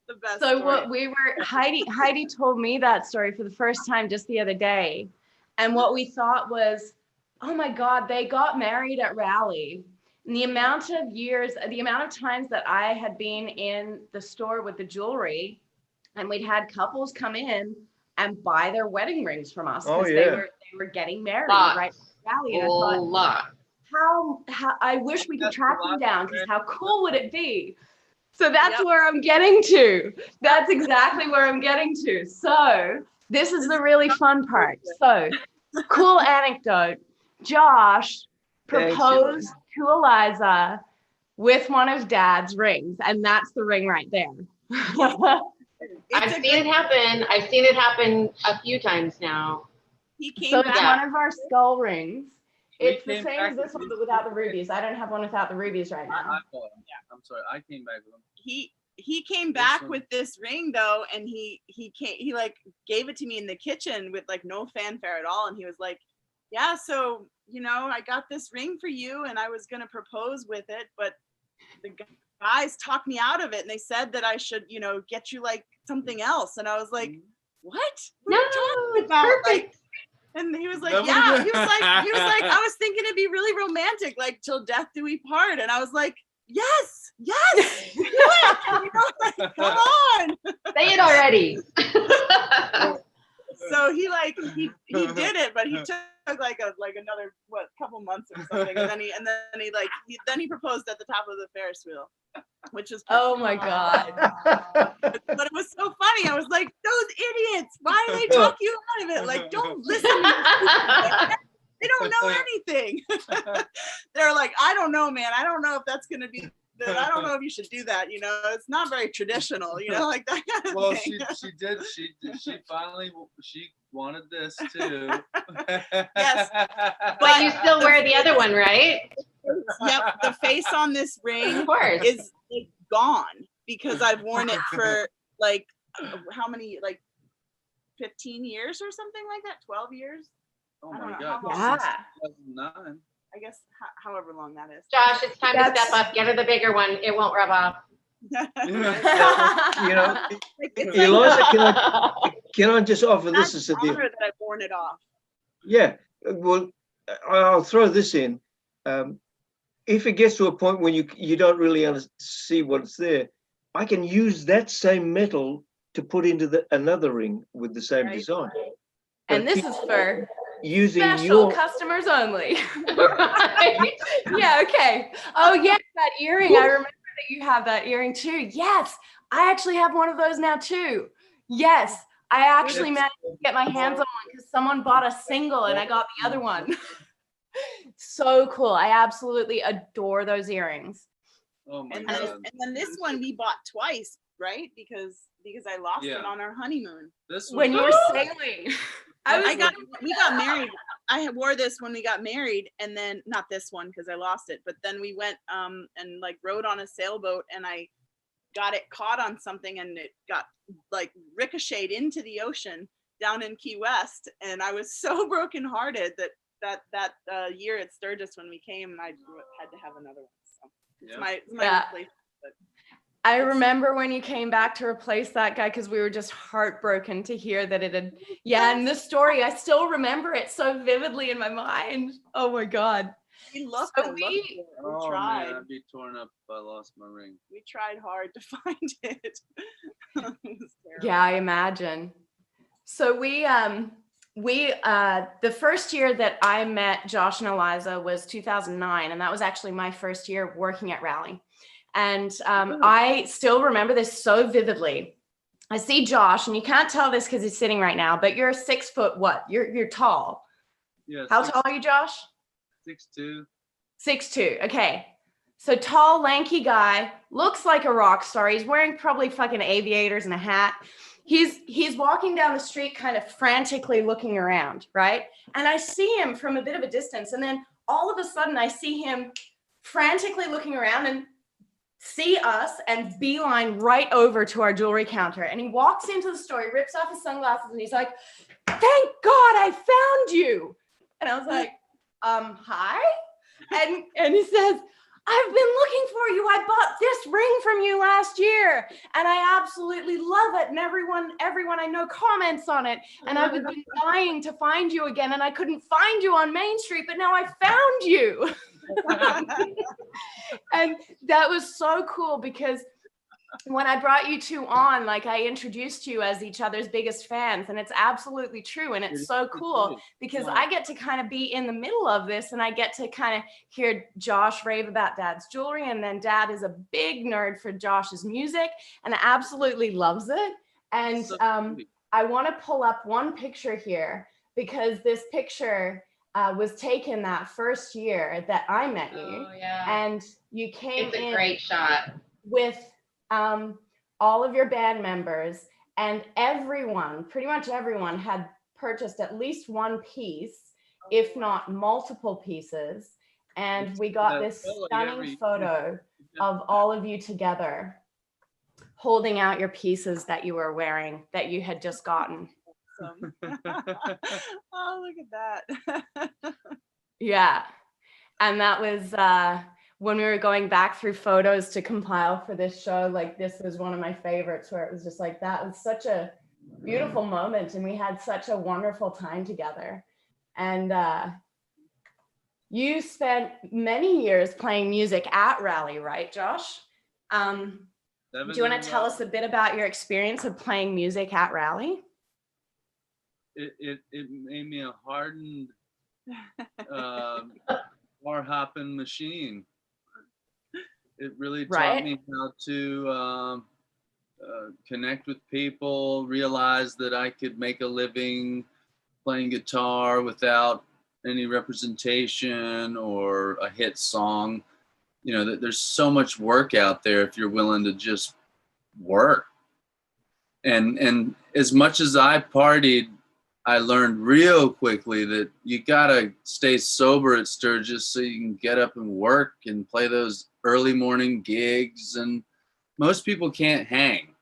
the best so story. what we were, Heidi told me that story for the first time just the other day. And what we thought was, oh my God, they got married at Rally. And the amount of times that I had been in the store with the jewelry, and we'd had couples come in and buy their wedding rings from us because they were getting married right at Rally. And I thought, how I wish we could track them down, because how cool would it be? So that's where I'm getting to. That's exactly where I'm getting to. So this is the really fun part. So cool anecdote. Josh proposed to Eliza with one of Dad's rings, and that's the ring right there. I've seen it happen. I've seen it happen a few times now. He came so back. it's one of our skull rings. It's the same as this one, but without the rubies. I don't have one without the rubies right now. I'm sorry, I came back with him. He came back with this ring though, and he like gave it to me in the kitchen with like no fanfare at all, and he was like, yeah, so I got this ring for you, and I was gonna propose with it, but the guys talked me out of it, and they said that I should get you like something else. And I was like, what are you talking about? Like, and he was like, yeah, he was like, I was thinking it'd be really romantic, like till death do we part. And I was like, yes, do it. Like, come on, say it already. So he did it, but he took like another couple months or something, and then he proposed at the top of the Ferris wheel, which is oh my God. But it was so funny. I was like, those idiots, why do they talk you out of it? Like, don't listen to them. They don't know anything. They're like, I don't know, man. I don't know if that's gonna be good. I don't know if you should do that. It's not very traditional. Like that kind of well, thing. she finally wanted this too. Yes. But you still wear the other one, right? Yep, the face on this ring Of course. is gone because I've worn it for like how many, like 15 years or something like that, 12 years. Oh I don't my know, God. how long? Yeah. Since 2009. I guess however long that is. Josh, it's time to That's- step up. Get her the bigger one. It won't rub off. You know, Eliza, can I just offer this That's as a an deal? honor that I've worn it off. Yeah, well, I'll throw this in. If it gets to a point when you don't really see what's there, I can use that same metal to put into another ring with the same Right. design. And this is for Using special your customers only. Right. Yeah, okay. Oh, yes, that earring. I remember that you have that earring too. Yes, I actually have one of those now too. Yes, I actually managed to get my hands on one because someone bought a single and I got the other one. So cool. I absolutely adore those earrings. Oh my And God. then this one we bought twice, right? Because I lost Yeah. it on our honeymoon. This When you was- were sailing. We got married. I wore this when we got married, and then not this one because I lost it, but then we went and like rode on a sailboat, and I got it caught on something, and it got like ricocheted into the ocean down in Key West, and I was so brokenhearted that year at Sturgis when we came, I had to have another one. So it's Yeah. my Yeah. replacement. I remember when you came back to replace that guy because we were just heartbroken to hear that it had, yeah, and the story, I still remember it so vividly in my mind. Oh my God. We looked So and looked we- for it. Oh tried. man, I'd be torn up if I lost my ring. We tried hard to find it. It was terrible. Yeah, I imagine. So the first year that I met Josh and Eliza was 2009, and that was actually my first year working at Rally. And I still remember this so vividly. I see Josh, and you can't tell this because he's sitting right now, but you're 6 foot what? You're tall. Yeah. How tall are you, Josh? 6'2". 6'2". Okay. So tall, lanky guy, looks like a rock star. He's wearing probably fucking aviators and a hat. He's walking down the street kind of frantically looking around, right? And I see him from a bit of a distance. And then all of a sudden I see him frantically looking around and see us and beeline right over to our jewelry counter. And he walks into the store, he rips off his sunglasses, and he's like, "Thank God I found you." And I was like, hi? And he says, "I've been looking for you. I bought this ring from you last year, and I absolutely love it. And everyone I know comments on it. And I've been dying to find you again, and I couldn't find you on Main Street, but now I found you." And that was so cool because when I brought you two on, like I introduced you as each other's biggest fans, and it's absolutely true. And it's so cool because I get to kind of be in the middle of this, and I get to kind of hear Josh rave about Dad's jewelry. And then Dad is a big nerd for Josh's music and absolutely loves it. And I want to pull up one picture here because this picture was taken that first year that I met you. Oh, yeah. And you came It's a in great shot. with all of your band members, and pretty much everyone had purchased at least one piece, if not multiple pieces. And we got this stunning photo of all of you together holding out your pieces that you were wearing that you had just gotten. Oh, look at that. Yeah. And that was when we were going back through photos to compile for this show. Like, this was one of my favorites, where it was just like, that was such a beautiful moment, and we had such a wonderful time together. And you spent many years playing music at Rally, right, Josh? Do you want to tell us a bit about your experience of playing music at Rally? It made me a hardened bar hopping machine. It really taught me how to connect with people, realize that I could make a living playing guitar without any representation or a hit song. You know, that there's so much work out there if you're willing to just work. And as much as I partied I learned real quickly that you gotta stay sober at Sturgis so you can get up and work and play those early morning gigs. And most people can't hang,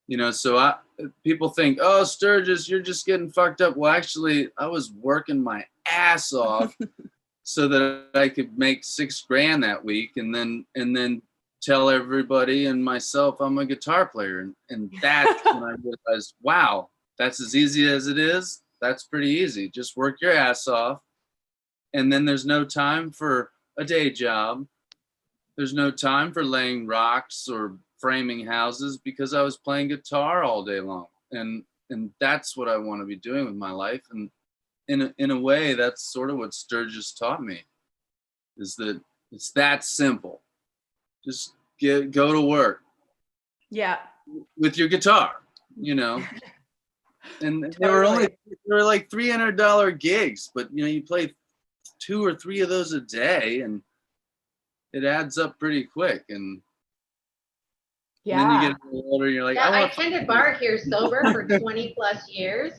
you know. So people think, oh, Sturgis, you're just getting fucked up. Well, actually, I was working my ass off so that I could make $6,000 that week, and then tell everybody and myself I'm a guitar player. And that's when I realized, wow, that's as easy as it is. That's pretty easy. Just work your ass off. And then there's no time for a day job. There's no time for laying rocks or framing houses because I was playing guitar all day long. And that's what I want to be doing with my life. And in a way, that's sort of what Sturgis taught me, is that it's that simple. Just go to work. Yeah. With your guitar, you know. And totally. They were like $300 gigs, but you know, you play 2 or 3 of those a day, and it adds up pretty quick. And then you get a little older, and you're like, I tended bar here sober for 20 plus years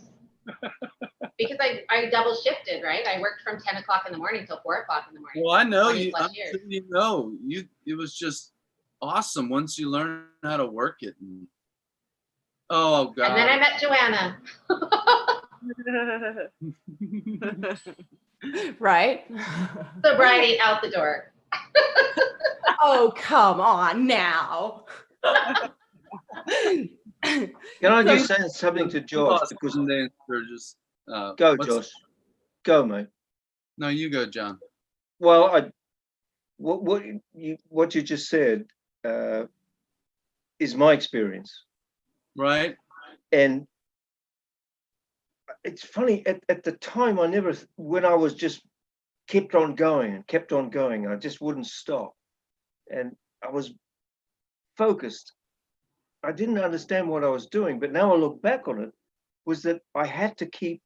because I double shifted, right? I worked from 10 o'clock in the morning till 4 o'clock in the morning. Well, I know you. You know, it was just awesome once you learn how to work it. And, oh God! And then I met Joanna. Right? Sobriety out the door. Oh, come on now. Can I just say something to Josh? Because go, Josh. Go, mate. No, you go, John. Well, what you just said is my experience. Right. And it's funny, at the time, when I was just kept on going, I just wouldn't stop. And I was focused. I didn't understand what I was doing, but now I look back on it, was that I had to keep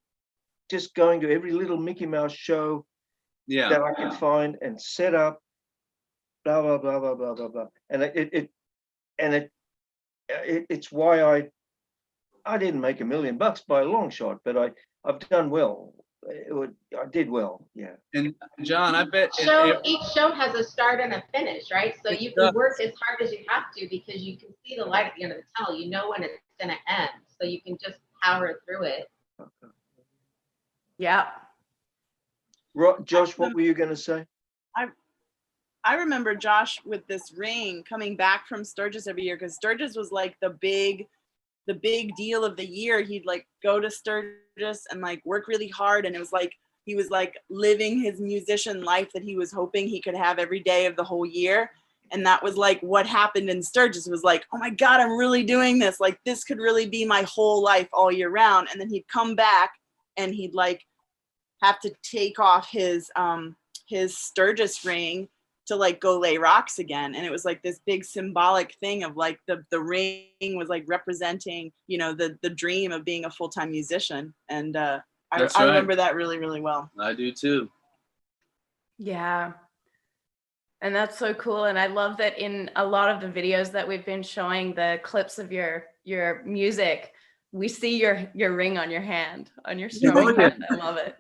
just going to every little Mickey Mouse show that I could find and set up, blah, blah, blah, blah, blah, blah, blah. And it's why I didn't make $1 million by a long shot, but I've done well. I did well, yeah. And John, I bet each show has a start and a finish, right? So you can work as hard as you have to because you can see the light at the end of the tunnel. You know when it's going to end, so you can just power through it. Yeah. Josh, what were you going to say? I remember Josh with this ring coming back from Sturgis every year, because Sturgis was like the big deal of the year. He'd like go to Sturgis and like work really hard, and it was like he was like living his musician life that he was hoping he could have every day of the whole year. And that was like what happened in Sturgis. It was like, oh my God, I'm really doing this. Like this could really be my whole life all year round. And then he'd come back and he'd like have to take off his Sturgis ring to like go lay rocks again. And it was like this big symbolic thing of like the ring was like representing, you know, the dream of being a full-time musician. And I remember that really, really well. I do too. Yeah. And that's so cool. And I love that in a lot of the videos that we've been showing, the clips of your music, we see your ring on your hand, on your strumming hand. I love it.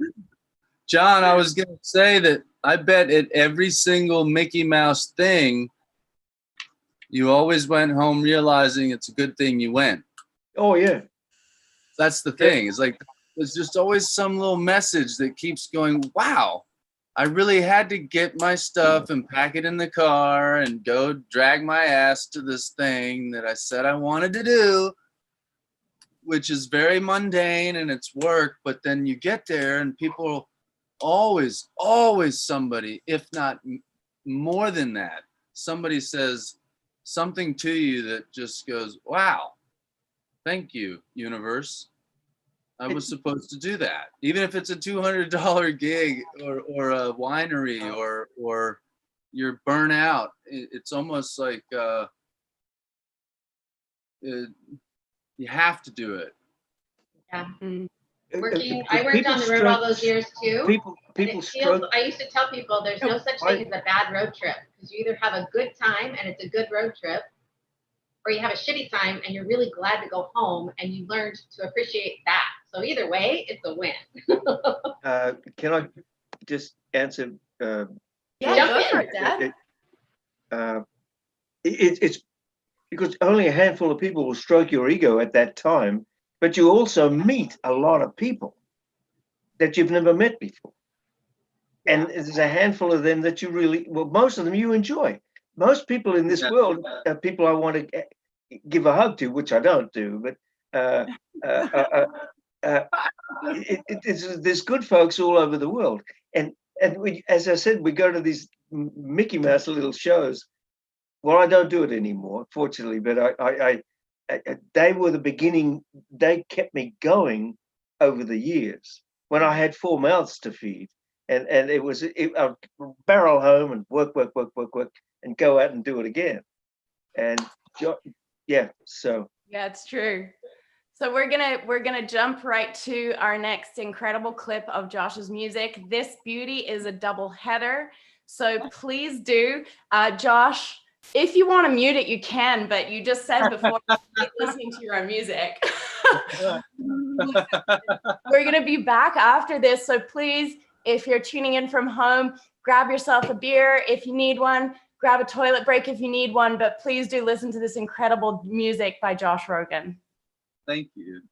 John, I was going to say that I bet at every single Mickey Mouse thing, you always went home realizing it's a good thing you went. Oh, yeah. That's the thing. It's like, there's just always some little message that keeps going, wow, I really had to get my stuff and pack it in the car and go drag my ass to this thing that I said I wanted to do, which is very mundane and it's work. But then you get there and people always somebody, if not more than that, somebody says something to you that just goes, wow, thank you, universe. I was supposed to do that. Even if it's a $200 gig or a winery or you're burnt out, it's almost like you have to do it. Yeah. I worked on the road all those years too. I used to tell people there's no such thing as a bad road trip, because you either have a good time and it's a good road trip, or you have a shitty time and you're really glad to go home and you learned to appreciate that. So either way, it's a win. Can I just answer? Yeah, go for it, Dad. It's because only a handful of people will stroke your ego at that time, but you also meet a lot of people that you've never met before. And there's a handful of them that you really, well, most of them you enjoy. Most people in this world are people I want to give a hug to, which I don't do, but there's good folks all over the world. And we, as I said, we go to these Mickey Mouse little shows. Well, I don't do it anymore, fortunately, but they were the beginning. They kept me going over the years when I had 4 mouths to feed. And I'd barrel home and work, and go out and do it again. And yeah, so. Yeah, it's true. So we're gonna jump right to our next incredible clip of Josh's music. This beauty is a double header. So please do, Josh, if you want to mute it, you can, but you just said before listening to your own music. We're gonna be back after this. So please, if you're tuning in from home, grab yourself a beer if you need one, grab a toilet break if you need one, but please do listen to this incredible music by Josh Rogan. Thank you.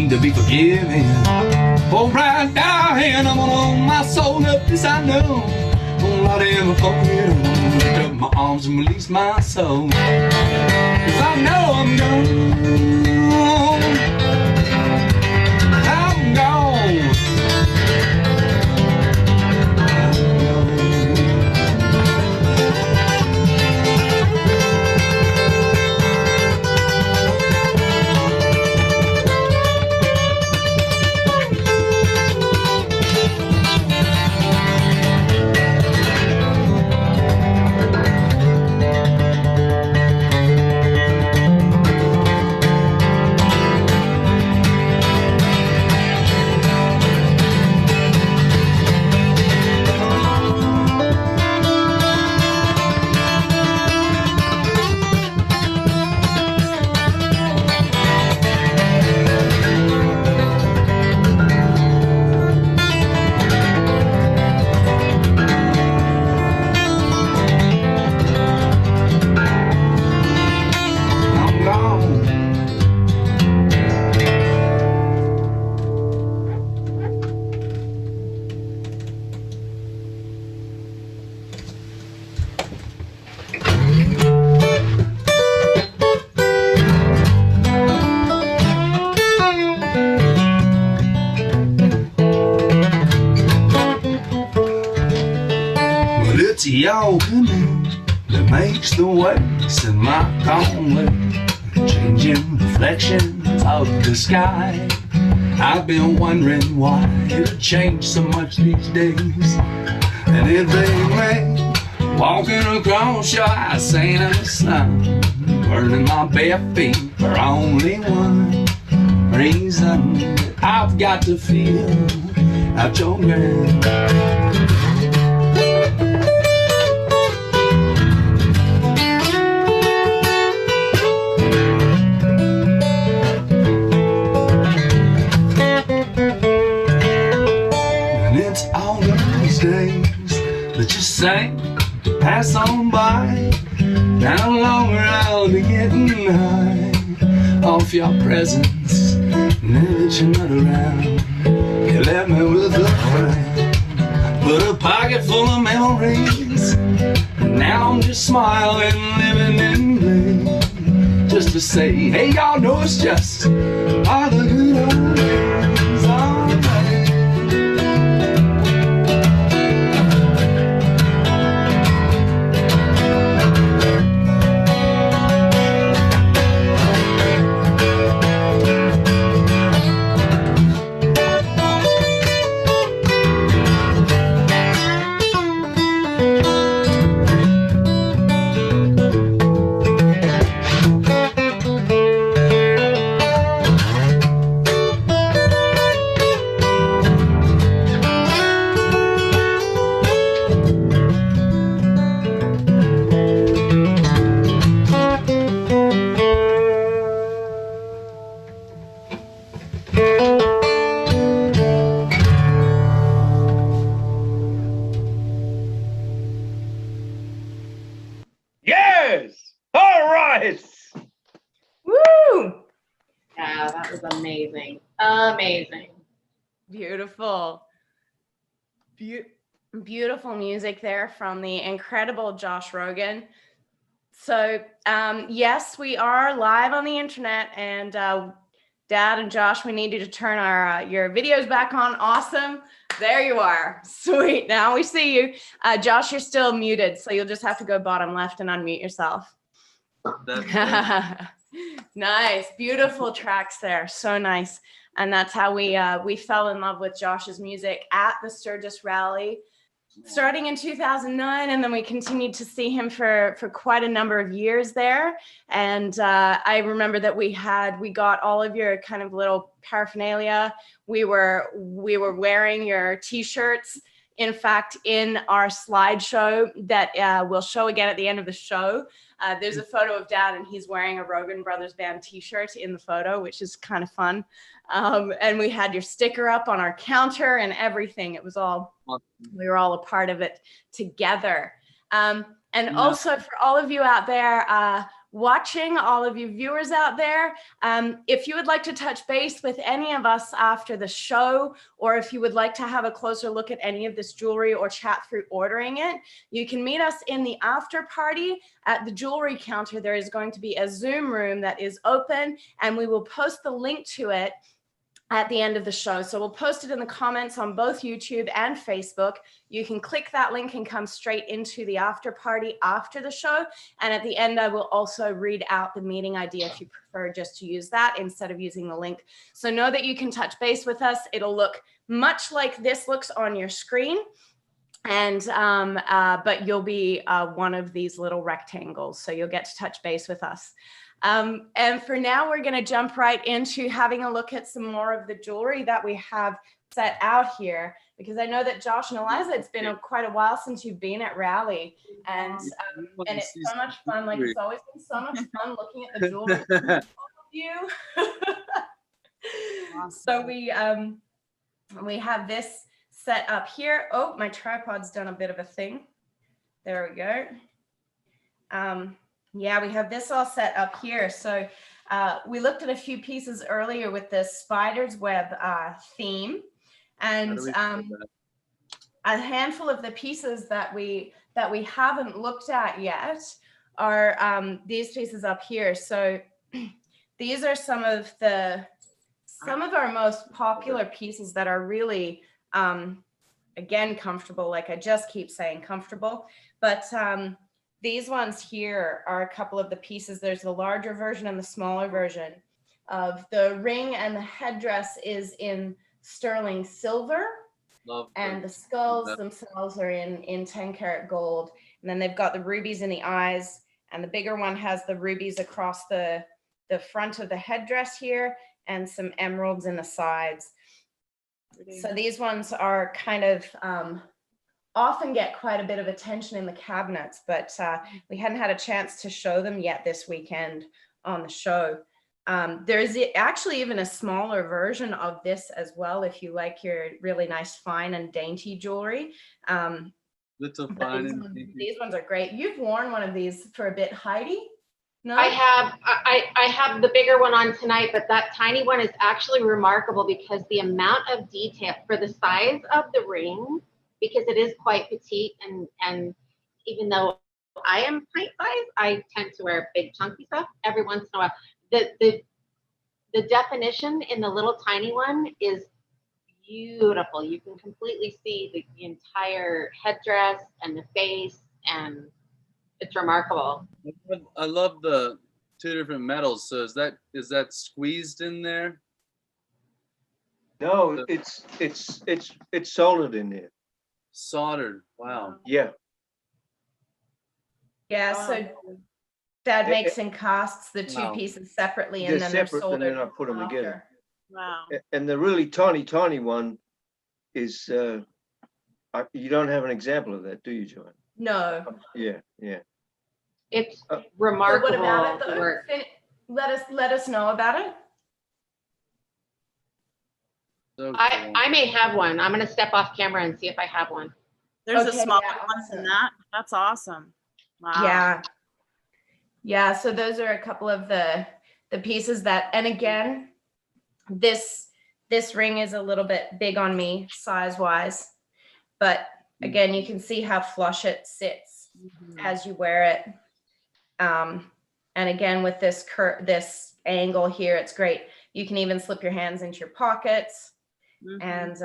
To be forgiven for right now, and I'm on my soul up, this I know. Won't let him forget, lift up my arms and release my soul. 'Cause I know I'm gone. I'm gone. The opening that makes the waves in my calmly changing reflections of the sky. I've been wondering why it changed so much these days. And it ain't me walking across your eyes, saying in the sun, burning my bare feet for only one reason. I've got to feel out your ground. And it's all those days that you sang to pass on by. Now no longer I'll be getting high off your presence. Now that you're not around, you left me with a friend, put a pocket full of memories. And now I'm just smiling, living in glee, just to say, hey, y'all know it's just all the good old days. All right. Yes! All right! Woo! Yeah, that was amazing. Amazing. Beautiful. Beautiful music there from the incredible Josh Rogan. So yes, we are live on the internet, and Dad and Josh, we need you to turn our your videos back on. Awesome. There you are. Sweet. Now we see you. Josh, you're still muted, so you'll just have to go bottom left and unmute yourself. Nice. Beautiful tracks there. So nice. And that's how we fell in love with Josh's music at the Sturgis Rally, starting in 2009, and then we continued to see him for quite a number of years there. And I remember that we got all of your kind of little paraphernalia. We were wearing your t-shirts. In fact, in our slideshow that we'll show again at the end of the show, there's a photo of Dad, and he's wearing a Rogan Brothers Band t-shirt in the photo, which is kind of fun. And we had your sticker up on our counter and everything. It was all, we were all a part of it together. And also for all of you out there watching, all of you viewers out there, if you would like to touch base with any of us after the show, or if you would like to have a closer look at any of this jewelry or chat through ordering it, you can meet us in the after party at the jewelry counter. There is going to be a Zoom room that is open, and we will post the link to it at the end of the show. So we'll post it in the comments on both YouTube and Facebook. You can click that link and come straight into the after party after the show. And at the end, I will also read out the meeting ID if you prefer just to use that instead of using the link. So know that you can touch base with us. It'll look much like this looks on your screen. And but you'll be one of these little rectangles. So you'll get to touch base with us. And for now, we're going to jump right into having a look at some more of the jewelry that we have set out here, because I know that Josh and Eliza, it's been quite a while since you've been at Rally, and it's so much fun. Like, it's always been so much fun looking at the jewelry with all of you. So we have this set up here. Oh, my tripod's done a bit of a thing. There we go. Yeah, we have this all set up here. So we looked at a few pieces earlier with the spider's web theme, and a handful of the pieces that we haven't looked at yet are these pieces up here. So these are some of our most popular pieces that are really again comfortable. Like I just keep saying comfortable, but these ones here are a couple of the pieces. There's the larger version and the smaller version. of the ring, and the headdress is in sterling silver. Love And the skulls themselves are in 10 karat gold. And then they've got the rubies in the eyes, and the bigger one has the rubies across the front of the headdress here, and some emeralds in the sides. So these ones are kind of often get quite a bit of attention in the cabinets, but we hadn't had a chance to show them yet this weekend on the show. There's actually even a smaller version of this as well, if you like your really nice, fine and dainty jewelry. Little fine these ones are great. You've worn one of these for a bit, Heidi? No? I have the bigger one on tonight, but that tiny one is actually remarkable because the amount of detail for the size of the ring, because it is quite petite, and even though I am pint size, I tend to wear big chunky stuff every once in a while. The definition in the little tiny one is beautiful. You can completely see the entire headdress and the face, and it's remarkable. I love the two different metals. So is that squeezed in there? No, it's soldered in there. Soldered. Wow. Yeah. Yeah, so Dad makes and casts the two pieces separately, and then they're separate, soldered. and then I put them together. Wow. And the really tiny one is, you don't have an example of that, do you, Joanne? No. Yeah. It's So remarkable. what about it, though? work. Let us know about it. So cool. I may have one. I'm going to step off camera and see if I have one. There's Okay, a smaller yeah, one awesome. than that. That's awesome. Wow. Yeah, so those are a couple of the pieces that, and again, this ring is a little bit big on me size wise, but again, you can see how flush it sits as you wear it. And again, with this angle here, it's great. You can even slip your hands into your pockets, and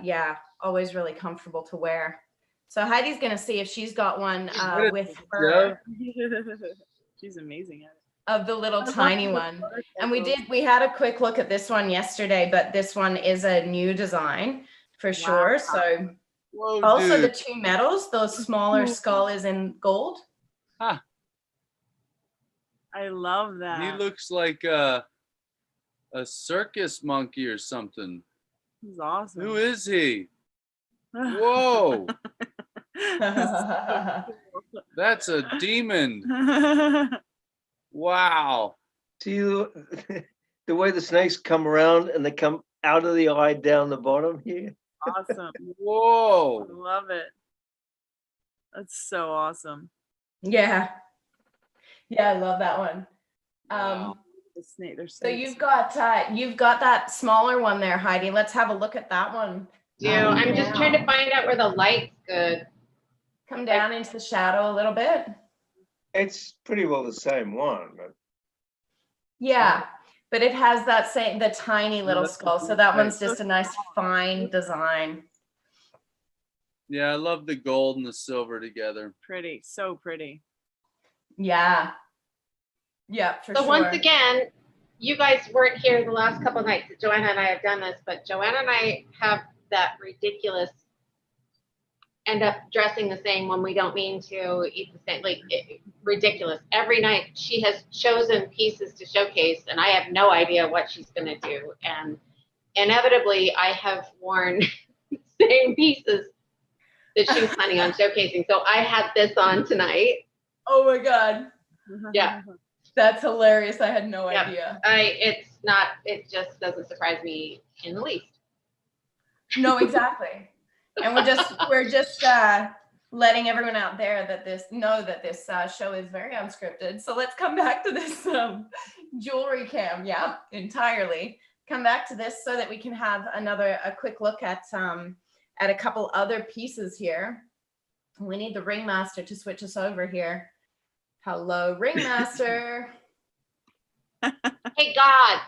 yeah, always really comfortable to wear. So Heidi's gonna see if she's got one with her. She's amazing at it. Of the little tiny one. And we had a quick look at this one yesterday, but this one is a new design for sure. So Whoa, also dude. the two metals, those smaller skull is in gold. Ah, I love that. he looks like a circus monkey or something. He's awesome. Who is he? Whoa, that's a demon. Wow. See the way the snakes come around and they come out of the eye down the bottom here? Awesome. Whoa. I love it. That's so awesome. Yeah, I love that one. Wow. The snake. There's So you've got that smaller one there, Heidi. Let's have a look at that one. I'm just trying to find out where the light's good. Come down into the shadow a little bit. It's pretty well the same one, but Yeah, but it has the tiny little skull. So that one's just a nice fine design. Yeah, I love the gold and the silver together. pretty. So pretty. Yeah, for So sure. once again, you guys weren't here the last couple of nights that Joanna and I have done this, but Joanna and I have that ridiculous end up dressing the same when we don't mean to, eat the same, ridiculous. Every night she has chosen pieces to showcase, and I have no idea what she's going to do. And inevitably, I have worn the same pieces that she was planning on showcasing. So I had this on tonight. Oh my God, Yeah. that's hilarious. I had no Yeah. idea. It just doesn't surprise me in the least. No, exactly. And we're just letting everyone out there that this show is very unscripted. So let's come back to this jewelry cam. Yeah, entirely. Come back to this so that we can have a quick look at a couple other pieces here. We need the ringmaster to switch us over here. Hello, ringmaster. Hey, God.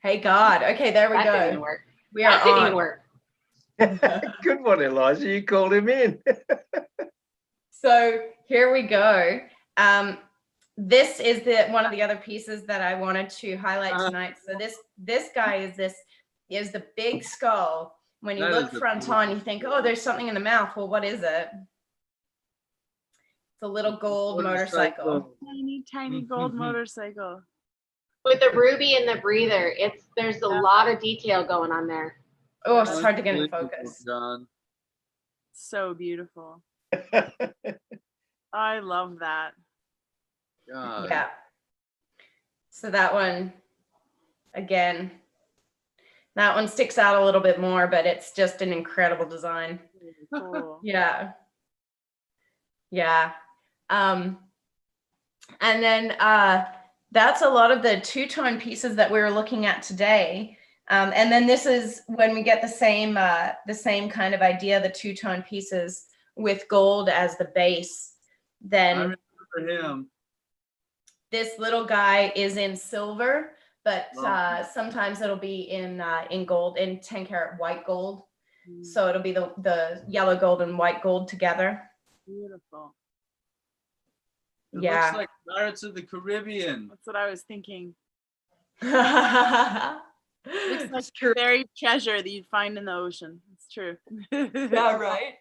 Hey, God. Okay, there we That didn't even go. work. We are That didn't on. even work. good one, Elijah. You called him in. So here we go. this is one of the other pieces that I wanted to highlight tonight. So this guy is the big skull. When you look front on, you think, oh, there's something in the mouth. Well, what is it? It's a little gold motorcycle. Tiny gold motorcycle. With the ruby and the breather, there's a lot of detail going on there. Oh, it's hard to get in focus. John. So beautiful. I love that. God. Yeah. So that one, again, that one sticks out a little bit more, but it's just an incredible design. Cool. Yeah. Yeah. And then that's a lot of the two-tone pieces that we were looking at today. And then this is when we get the same kind of idea, the two-tone pieces with gold as the base. Then I remember him. This little guy is in silver, but sometimes it'll be in gold, in 10-karat white gold. So it'll be the yellow gold and white gold together. Beautiful. It Yeah. looks like Pirates of the Caribbean. That's what I was thinking. It's Looks like buried treasure that you'd find in the ocean. It's true. Yeah, right.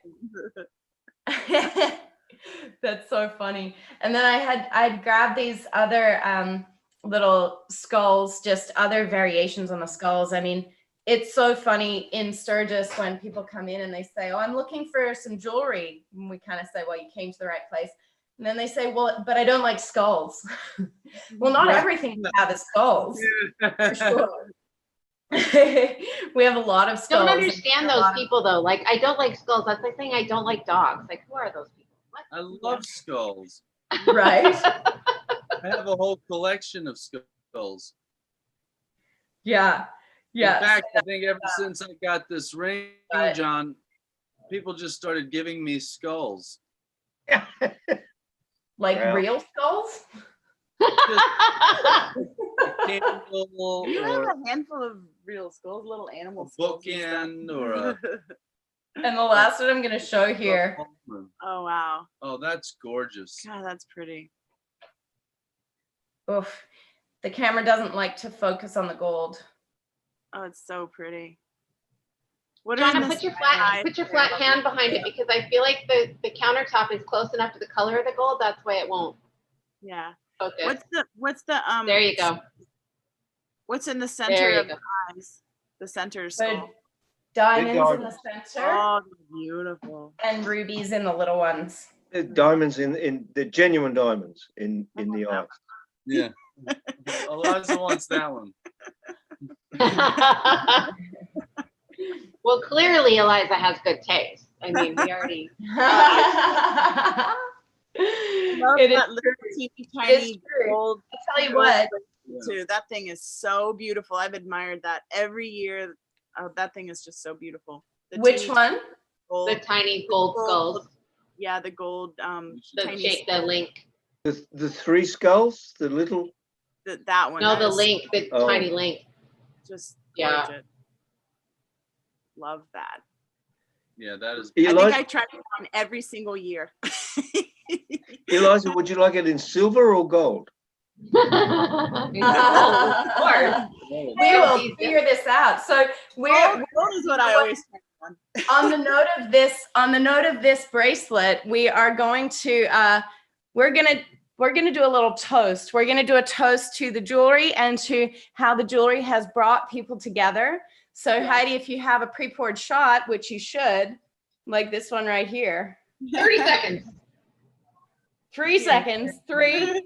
That's so funny. And then I'd grabbed these other little skulls, just other variations on the skulls. I mean, it's so funny in Sturgis when people come in and they say, oh, I'm looking for some jewelry. And we kind of say, well, you came to the right place. And then they say, well, but I don't like skulls. Well, not everything we have is skulls, for sure. We have a lot of skulls. Don't understand those people though. Like, I don't like skulls. That's like saying I don't like dogs. Like, who are those people? What? I love skulls. Right? I have a whole collection of skulls. Yeah. Yeah. In fact, I think ever since I got this ring, John, people just started giving me skulls. Like real skulls? Candle You have or a handful of real skulls, little animal a skulls. bookend or a. And the last one I'm going to show here. Oh, wow. Oh, that's gorgeous. God, that's pretty. Oof. The camera doesn't like to focus on the gold. Oh, it's so pretty. What Jonna, put your flat hand behind it because I feel like the countertop is close enough to the color of the gold. That's why it won't Yeah. focus. What's the There you go. What's in the center of the eyes? The center skull. Diamonds in the center. Oh, beautiful. And rubies in the little ones. Diamonds in the genuine diamonds in the eyes. Yeah. Eliza wants that one. Well, clearly Eliza has good taste. I mean, we already. It is teeny tiny gold. I'll tell you what. Too. That thing is so beautiful. I've admired that every year. That thing is just so beautiful. Which one? Gold, The tiny gold skulls. yeah, the gold. The link. The three skulls, the little. That one. No, that the is link, the tiny link. Just Yeah. gorgeous. Love that. Yeah, that is. I think I try it on every single year. Eliza, would you like it in silver or gold? Of course. We will figure this out. So Gold is what I always on the note of this bracelet, we are going to we're gonna do a little toast. We're gonna do a toast to the jewelry and to how the jewelry has brought people together. So Heidi, if you have a pre-poured shot, which you should, like this one right here. 30 seconds. 3 seconds. 3,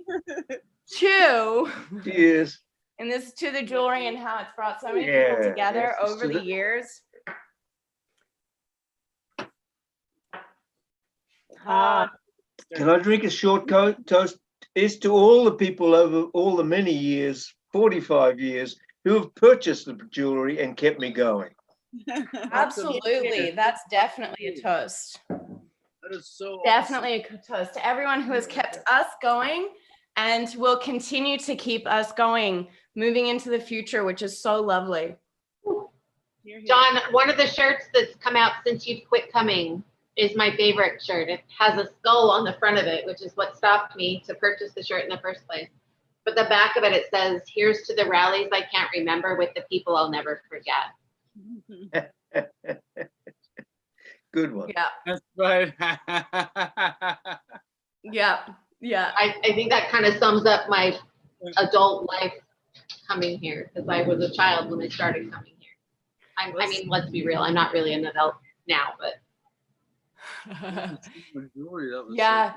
2. Cheers. And this is to the jewelry and how it's brought so many people together over the years. Can I drink a short toast? It's to all the people over all the many years, 45 years, who have purchased the jewelry and kept me going. Absolutely. That's definitely a toast. That is so Definitely a toast to everyone who has kept us going and will continue to keep us going moving into the future, which is so lovely. John, one of the shirts that's come out since you've quit coming is my favorite shirt. It has a skull on the front of it, which is what stopped me to purchase the shirt in the first place. But the back of it, it says, "Here's to the rallies I can't remember with the people I'll never forget." Good one. Yeah. That's right. Yeah. Yeah. I think that kind of sums up my adult life coming here, because I was a child when I started coming here. I mean, let's be real. I'm not really an adult now, but. Yeah.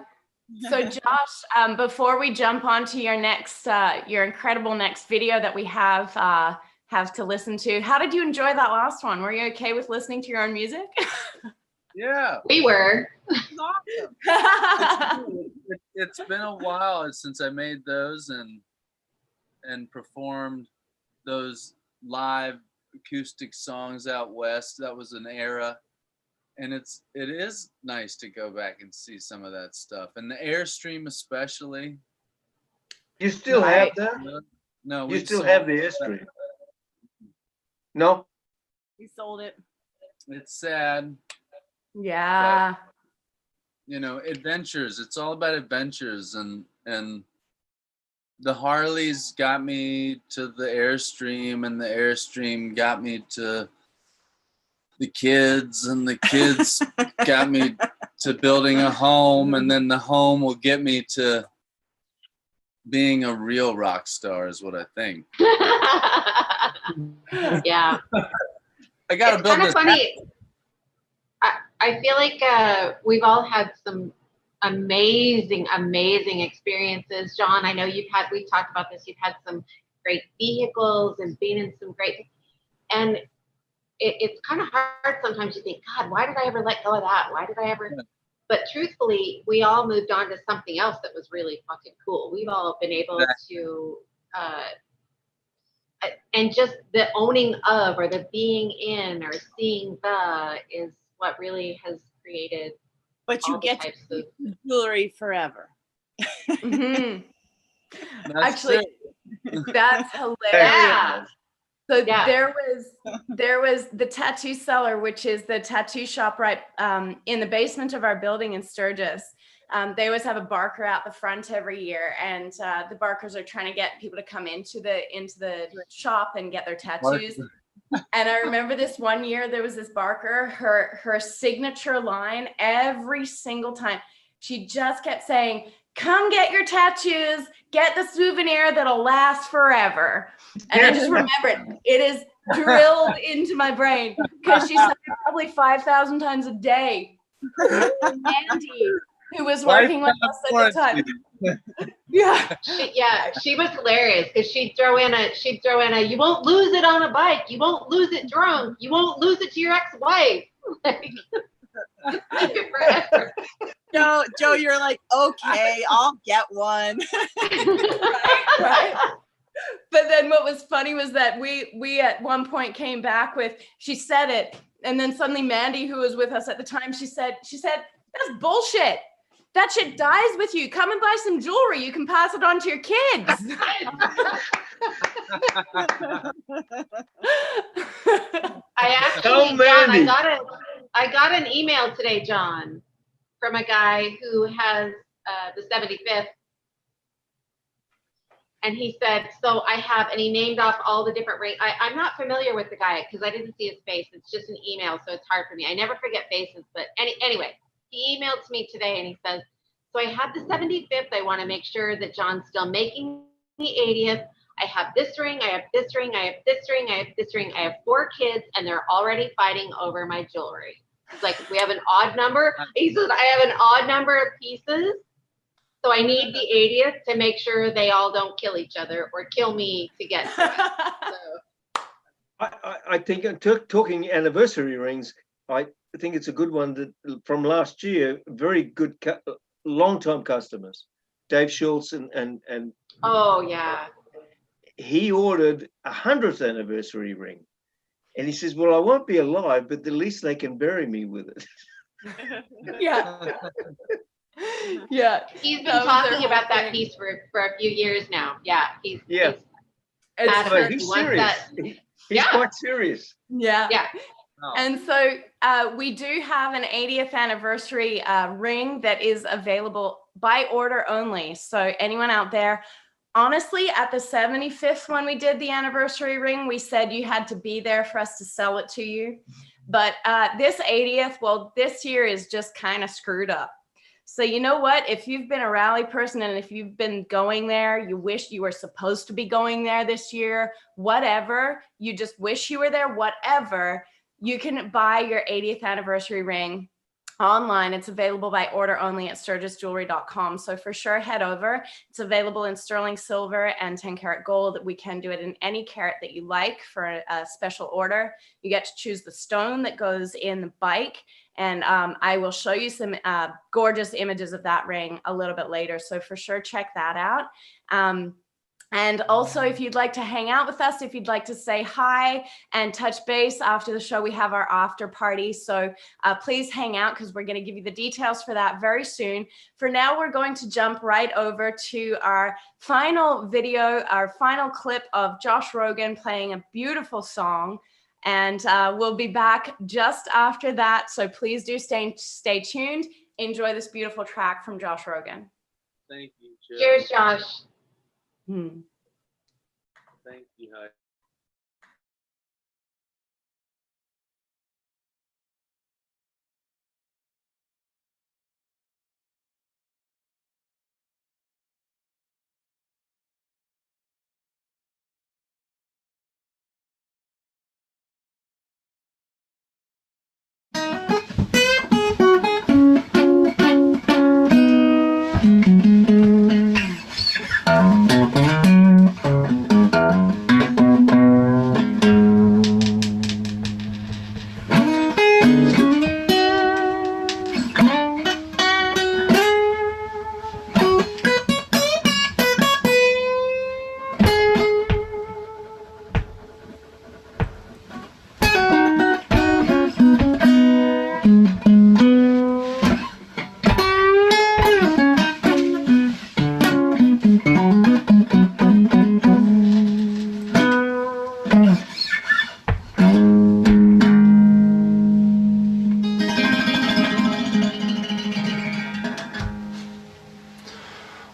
So Josh, before we jump on to your next, your incredible next video that we have to listen to, how did you enjoy that last one? Were you okay with listening to your own music? Yeah. We were. It's been a while since I made those and performed those live acoustic songs out west. That was an era. And it is nice to go back and see some of that stuff, and the Airstream especially. You still have that? No, you still have the Airstream. No, We sold it. it's sad. Yeah. You know, adventures. It's all about adventures, and the Harleys got me to the Airstream, and the Airstream got me to the kids, and the kids got me to building a home, and then the home will get me to being a real rock star, is what I think. Yeah. I gotta build kind this. of funny. I feel like we've all had some amazing experiences. John, I know we've talked about this. You've had some great vehicles and been in some great, and it's kind of hard sometimes. You think, God, why did I ever let go of that? Why did I ever? But truthfully, we all moved on to something else that was really fucking cool. We've all been able to, and just the owning of, or the being in, or seeing the, is what really has created. But you get to keep the jewelry forever. Mm-hmm. That's Actually, that's hilarious. Yeah. So there was the Tattoo Cellar, which is the tattoo shop right in the basement of our building in Sturgis. They always have a barker out the front every year, and the barkers are trying to get people to come into the shop and get their tattoos. And I remember this one year, there was this barker, her signature line every single time, she just kept saying, "Come get your tattoos, get the souvenir that'll last forever." And I just remember it is drilled into my brain, because she said it probably 5,000 times a day. Andy, who was working with us at the time. Yeah. She was hilarious, because she'd throw in a, "You won't lose it on a bike. You won't lose it drunk. You won't lose it to your ex-wife." Forever. Joe, you're like, okay, I'll get one. Right. But then what was funny was that we at one point came back with, she said it, and then suddenly Mandy, who was with us at the time, she said, "That's bullshit. That shit dies with you. Come and buy some jewelry. You can pass it on to your kids." I actually, John, I got an email today, John, from a guy who has the 75th. And he said, so I have, and he named off all the different rings. I'm not familiar with the guy because I didn't see his face. It's just an email, so it's hard for me. I never forget faces, but anyway, he emailed to me today and he says, so I have the 75th. I want to make sure that John's still making the 80th. I have this ring, I have this ring, I have this ring, I have this ring. I have 4 kids and they're already fighting over my jewelry. He's like, we have an odd number. He says, I have an odd number of pieces. So I need the 80th to make sure they all don't kill each other or kill me to get to it. So. I think talking anniversary rings, I think it's a good one that from last year, very good long-time customers, Dave Schultz and oh yeah, he ordered 100th anniversary ring, and he says, well, I won't be alive, but at least they can bury me with it. Yeah. Yeah, he's been talking about that piece for a few years now. Yeah, he's serious. He's quite serious. Yeah. Oh. And so we do have an 80th anniversary ring that is available by order only. So anyone out there, honestly, at the 75th, when we did the anniversary ring, we said you had to be there for us to sell it to you. But this 80th, well, this year is just kind of screwed up. So you know what? If you've been a rally person and if you've been going there, you wish you were supposed to be going there this year, whatever, you just wish you were there, whatever, you can buy your 80th anniversary ring online. It's available by order only at sturgisjewelry.com. So for sure, head over. It's available in sterling silver and 10 karat gold. We can do it in any carat that you like for a special order. You get to choose the stone that goes in the bike. And I will show you some gorgeous images of that ring a little bit later. So for sure, check that out. And also, if you'd like to hang out with us, if you'd like to say hi and touch base after the show, we have our after party. So please hang out because we're going to give you the details for that very soon. For now, we're going to jump right over to our final video, our final clip of Josh Rogan playing a beautiful song. And we'll be back just after that. So please do stay tuned. Enjoy this beautiful track from Josh Rogan. Thank you, Joe. Cheers, Josh. Thank you, Heidi.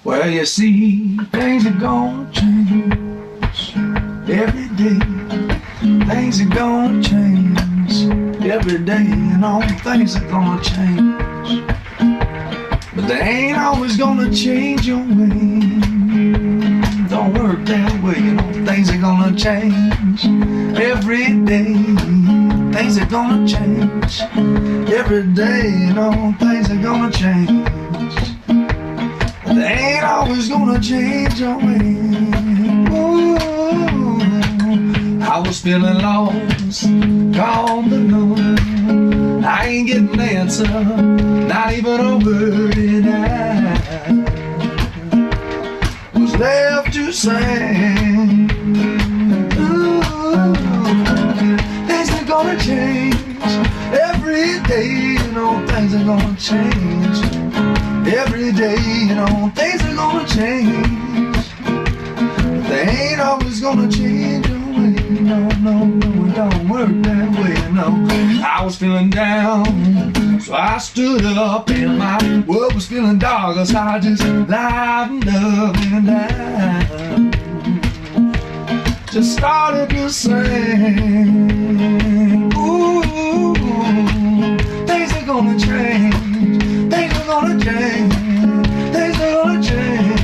Well, you see, things are gonna change every day. Things are gonna change every day, and all things are gonna change. But they ain't always gonna change your way. Don't work that way, you know. Things are gonna change every day. Things are gonna change every day, you know. Things are gonna change. They ain't always gonna change your way. Ooh, I was feeling lost, called the Lord. I ain't getting an answer, not even a word, and I was left to sing. Ooh, things are gonna change every day, you know. Things are gonna change every day, you know. Things are gonna change. They ain't always gonna change your way. No, no, no, it don't work that way, no. I was feeling down, so I stood up, and my world was feeling dark, so I just lightened up and I just started to sing. Ooh, things are gonna change. Things are gonna change. Things are gonna change.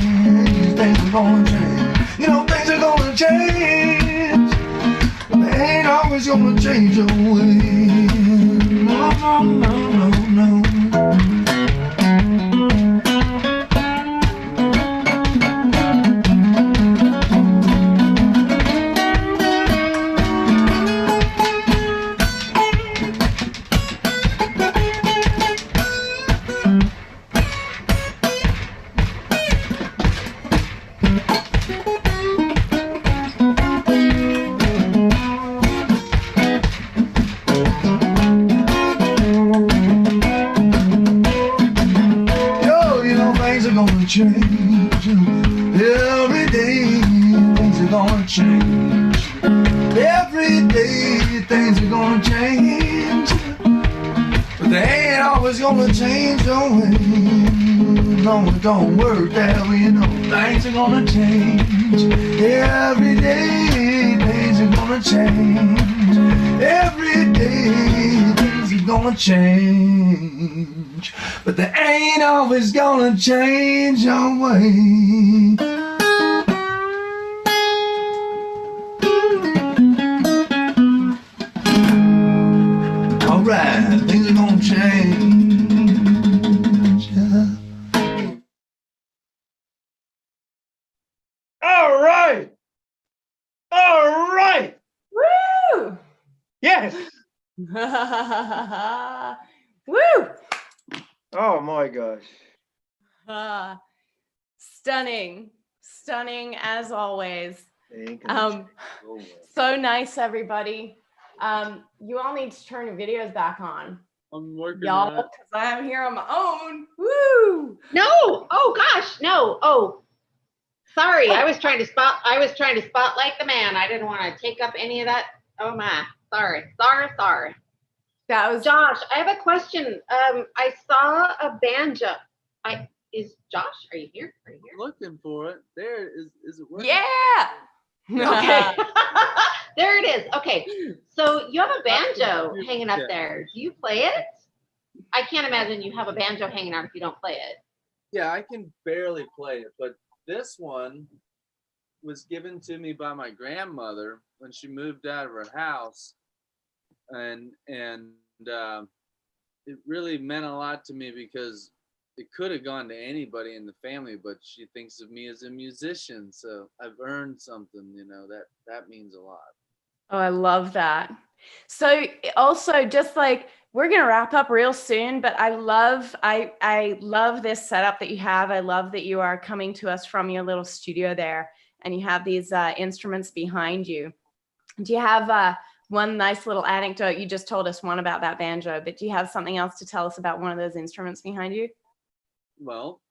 Things are gonna change. You know, things are gonna change. They ain't always gonna change your way. No, no, no, no, no. Change every day. Things are gonna change Every day things are gonna change, but they ain't always gonna change your way. No, it don't work that way, you know. Things are gonna change. Every day things are gonna change. Every day things are gonna change, but they ain't always gonna change your way. Alright, things are gonna change. All right. All right. Woo! Yes. Woo! Oh my gosh. Stunning. Stunning as always. Ain't gonna change. Oh, well. So nice, everybody. You all need to turn your videos back on. I'm working Y'all, on it. because I'm here on my own. Woo! No. Oh gosh, no. Oh, sorry. I was trying to spotlight the man. I didn't want to take up any of that. Oh my. Sorry. That was Josh, I have a question. I saw a banjo. Is Josh? Are you here? Looking for it. There is it working? yeah. Okay. There it is. Okay. So you have a banjo hanging up there. Do you play it? I can't imagine you have a banjo hanging out if you don't play it. Yeah, I can barely play it, but this one was given to me by my grandmother when she moved out of her house, and it really meant a lot to me because it could have gone to anybody in the family, but she thinks of me as a musician, so I've earned something, you know, that means a lot. Oh, I love that. So also, just like, we're gonna wrap up real soon, but I love this setup that you have. I love that you are coming to us from your little studio there, and you have these instruments behind you. Do you have one nice little anecdote? You just told us one about that banjo, but do you have something else to tell us about one of those instruments behind you? Well,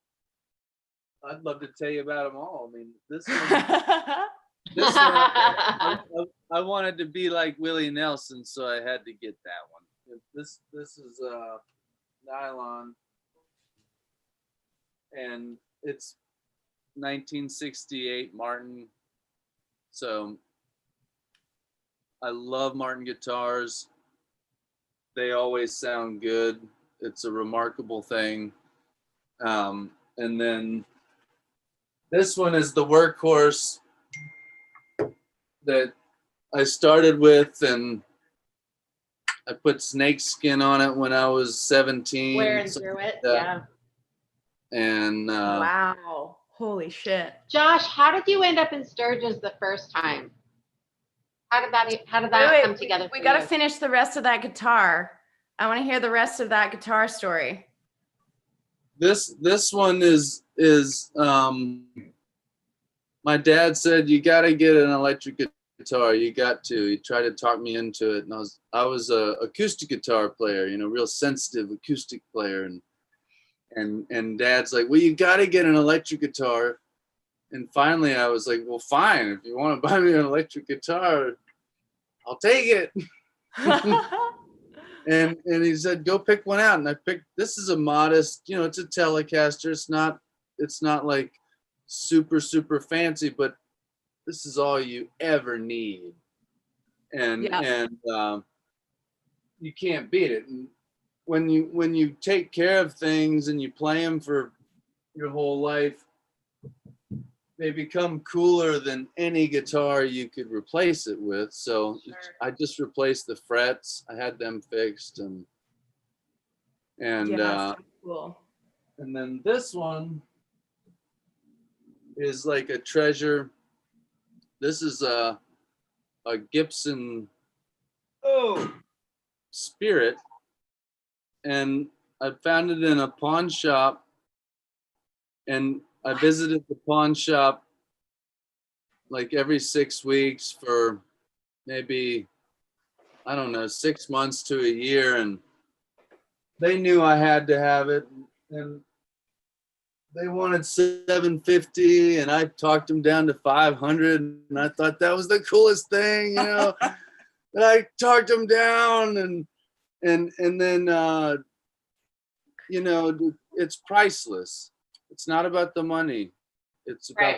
I'd love to tell you about them all. I mean, this one, I wanted to be like Willie Nelson, so I had to get that one. This is nylon, and it's 1968 Martin. So I love Martin guitars. They always sound good. It's a remarkable thing. And then this one is the workhorse that I started with, and I put snake skin on it when I was 17. Wearing through it, yeah. And wow, holy shit. Josh, how did you end up in Sturgis the first time? How did that come together? We got to finish the rest of that guitar. I want to hear the rest of that guitar story. This one is my dad said, you got to get an electric guitar. You got to. He tried to talk me into it, and I was a acoustic guitar player, you know, real sensitive acoustic player, and Dad's like, well, you got to get an electric guitar. And finally, I was like, well, fine. If you want to buy me an electric guitar, I'll take it. And he said, go pick one out. And I picked, this is a modest, you know, it's a Telecaster. It's not like super, super fancy, but this is all you ever need. And you can't beat it. And when you take care of things and you play them for your whole life, they become cooler than any guitar you could replace it with. So sure. I just replaced the frets. I had them fixed, and so cool. And then this one is like a treasure. This is a Gibson Spirit, and I found it in a pawn shop, and I visited the pawn shop like every 6 weeks for maybe, I don't know, 6 months to a year. And they knew I had to have it. And they wanted $750, and I talked them down to $500, and I thought that was the coolest thing, you know. And I talked them down, and then you know, it's priceless. It's not about the money. It's about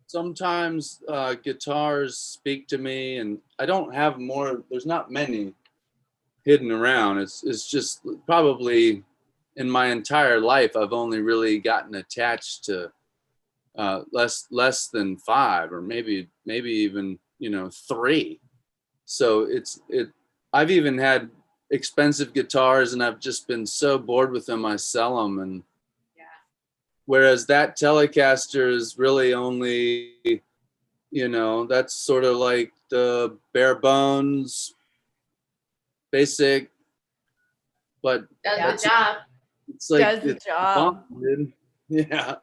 sometimes guitars speak to me, and I don't have more. There's not many hidden around. It's just probably in my entire life, I've only really gotten attached to less than 5, or maybe even, you know, 3. So I've even had expensive guitars, and I've just been so bored with them, I sell them. And whereas that Telecaster is really only, you know, that's sort of like the bare bones, basic, but does the job. It's like Does the job. Fun, yeah.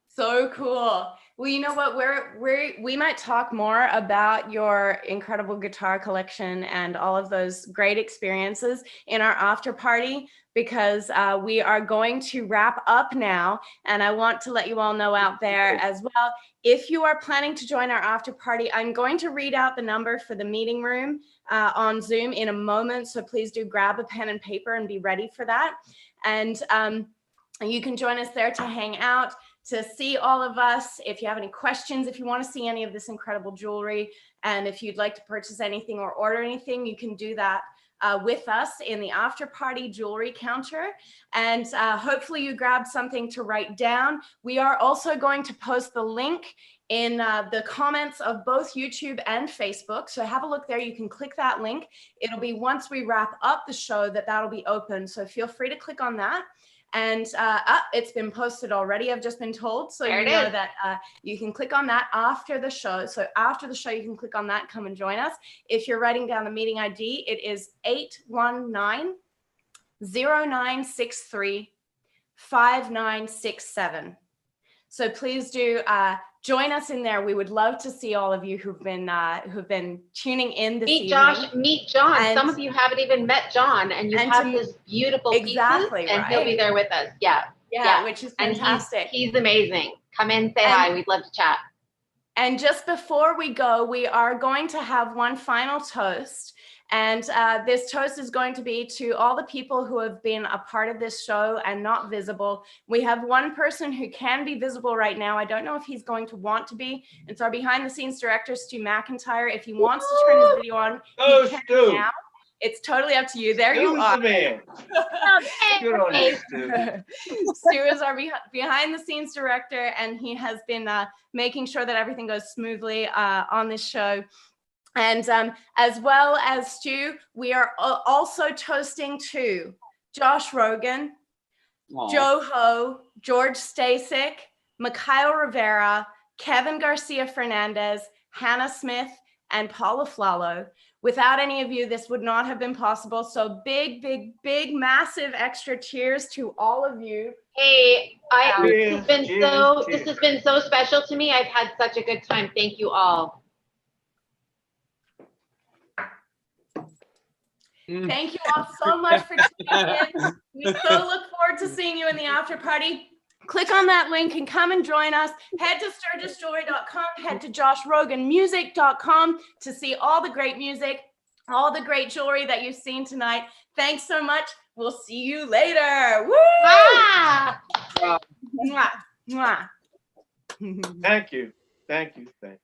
So cool. Well, you know what? We might talk more about your incredible guitar collection and all of those great experiences in our after party, because we are going to wrap up now. And I want to let you all know out there as well, if you are planning to join our after party, I'm going to read out the number for the meeting room on Zoom in a moment. So please do grab a pen and paper and be ready for that. And you can join us there to hang out, to see all of us. If you have any questions, if you want to see any of this incredible jewelry, and if you'd like to purchase anything or order anything, you can do that with us in the after party jewelry counter. And hopefully you grabbed something to write down. We are also going to post the link in the comments of both YouTube and Facebook. So have a look there. You can click that link. It'll be once we wrap up the show that'll be open. So feel free to click on that. And it's been posted already, I've just been told. So you know that you can click on that after the show. So after the show, you can click on that, come and join us. If you're writing down the meeting ID, it is 819-0963-5967. So please do join us in there. We would love to see all of you who've been tuning in this evening. Meet John. And some of you haven't even met John, and you have his beautiful pieces, and he'll be there with us. Yeah, which is fantastic. And he's amazing. Come in, say hi. We'd love to chat. And just before we go, we are going to have one final toast. And this toast is going to be to all the people who have been a part of this show and not visible. We have one person who can be visible right now. I don't know if he's going to want to be. It's our behind the scenes director, Stu McIntyre. If he wants to turn his video on, he can now. It's totally up to you. There you are. Man. Good on you, Stu. Stu is our behind the scenes director, and he has been making sure that everything goes smoothly on this show. And as well as Stu, we are also toasting to Josh Rogan, Joe Ho, George Stasek, Mikhail Rivera, Kevin Garcia Fernandez, Hannah Smith, and Paula Flalo. Without any of you, this would not have been possible. So big, massive extra cheers to all of you. Hey, this has been so special to me. I've had such a good time. Thank you all. Thank you all so much for tuning in. We so look forward to seeing you in the after party. Click on that link and come and join us. Head to SturgisJewelry.com, head to JoshRoganMusic.com to see all the great music, all the great jewelry that you've seen tonight. Thanks so much. We'll see you later. Woo! Ah! Mwah. Mwah. Thank you. Thank you. Thank you.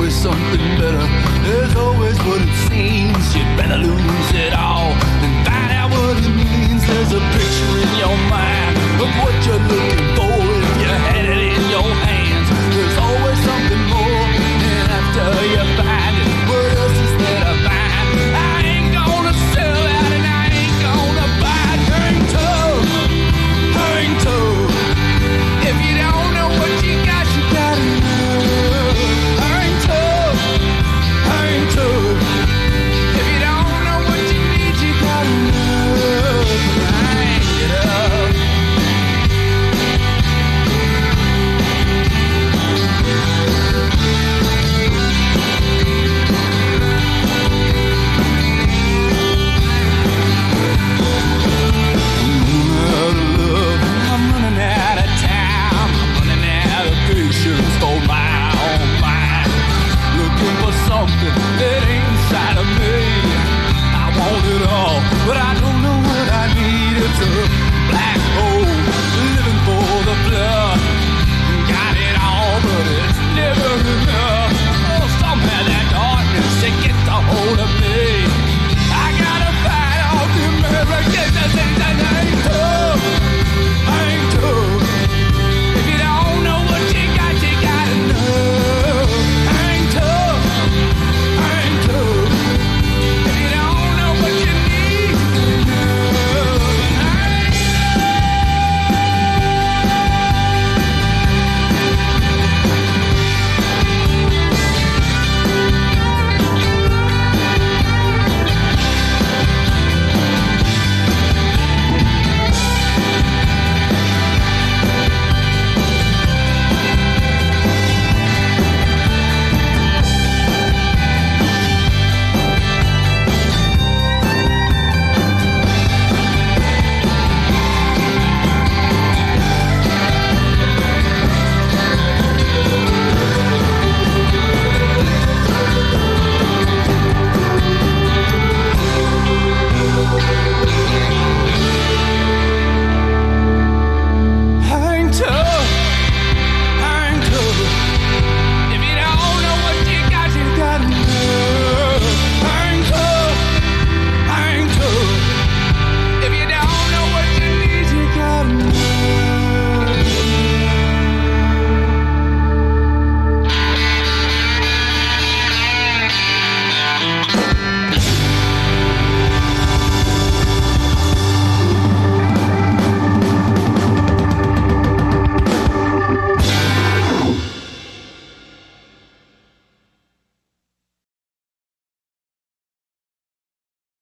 Something better, there's always what it seems. You better lose it all and find out what it means. There's a picture in your mind. but I don't know what I need. It's a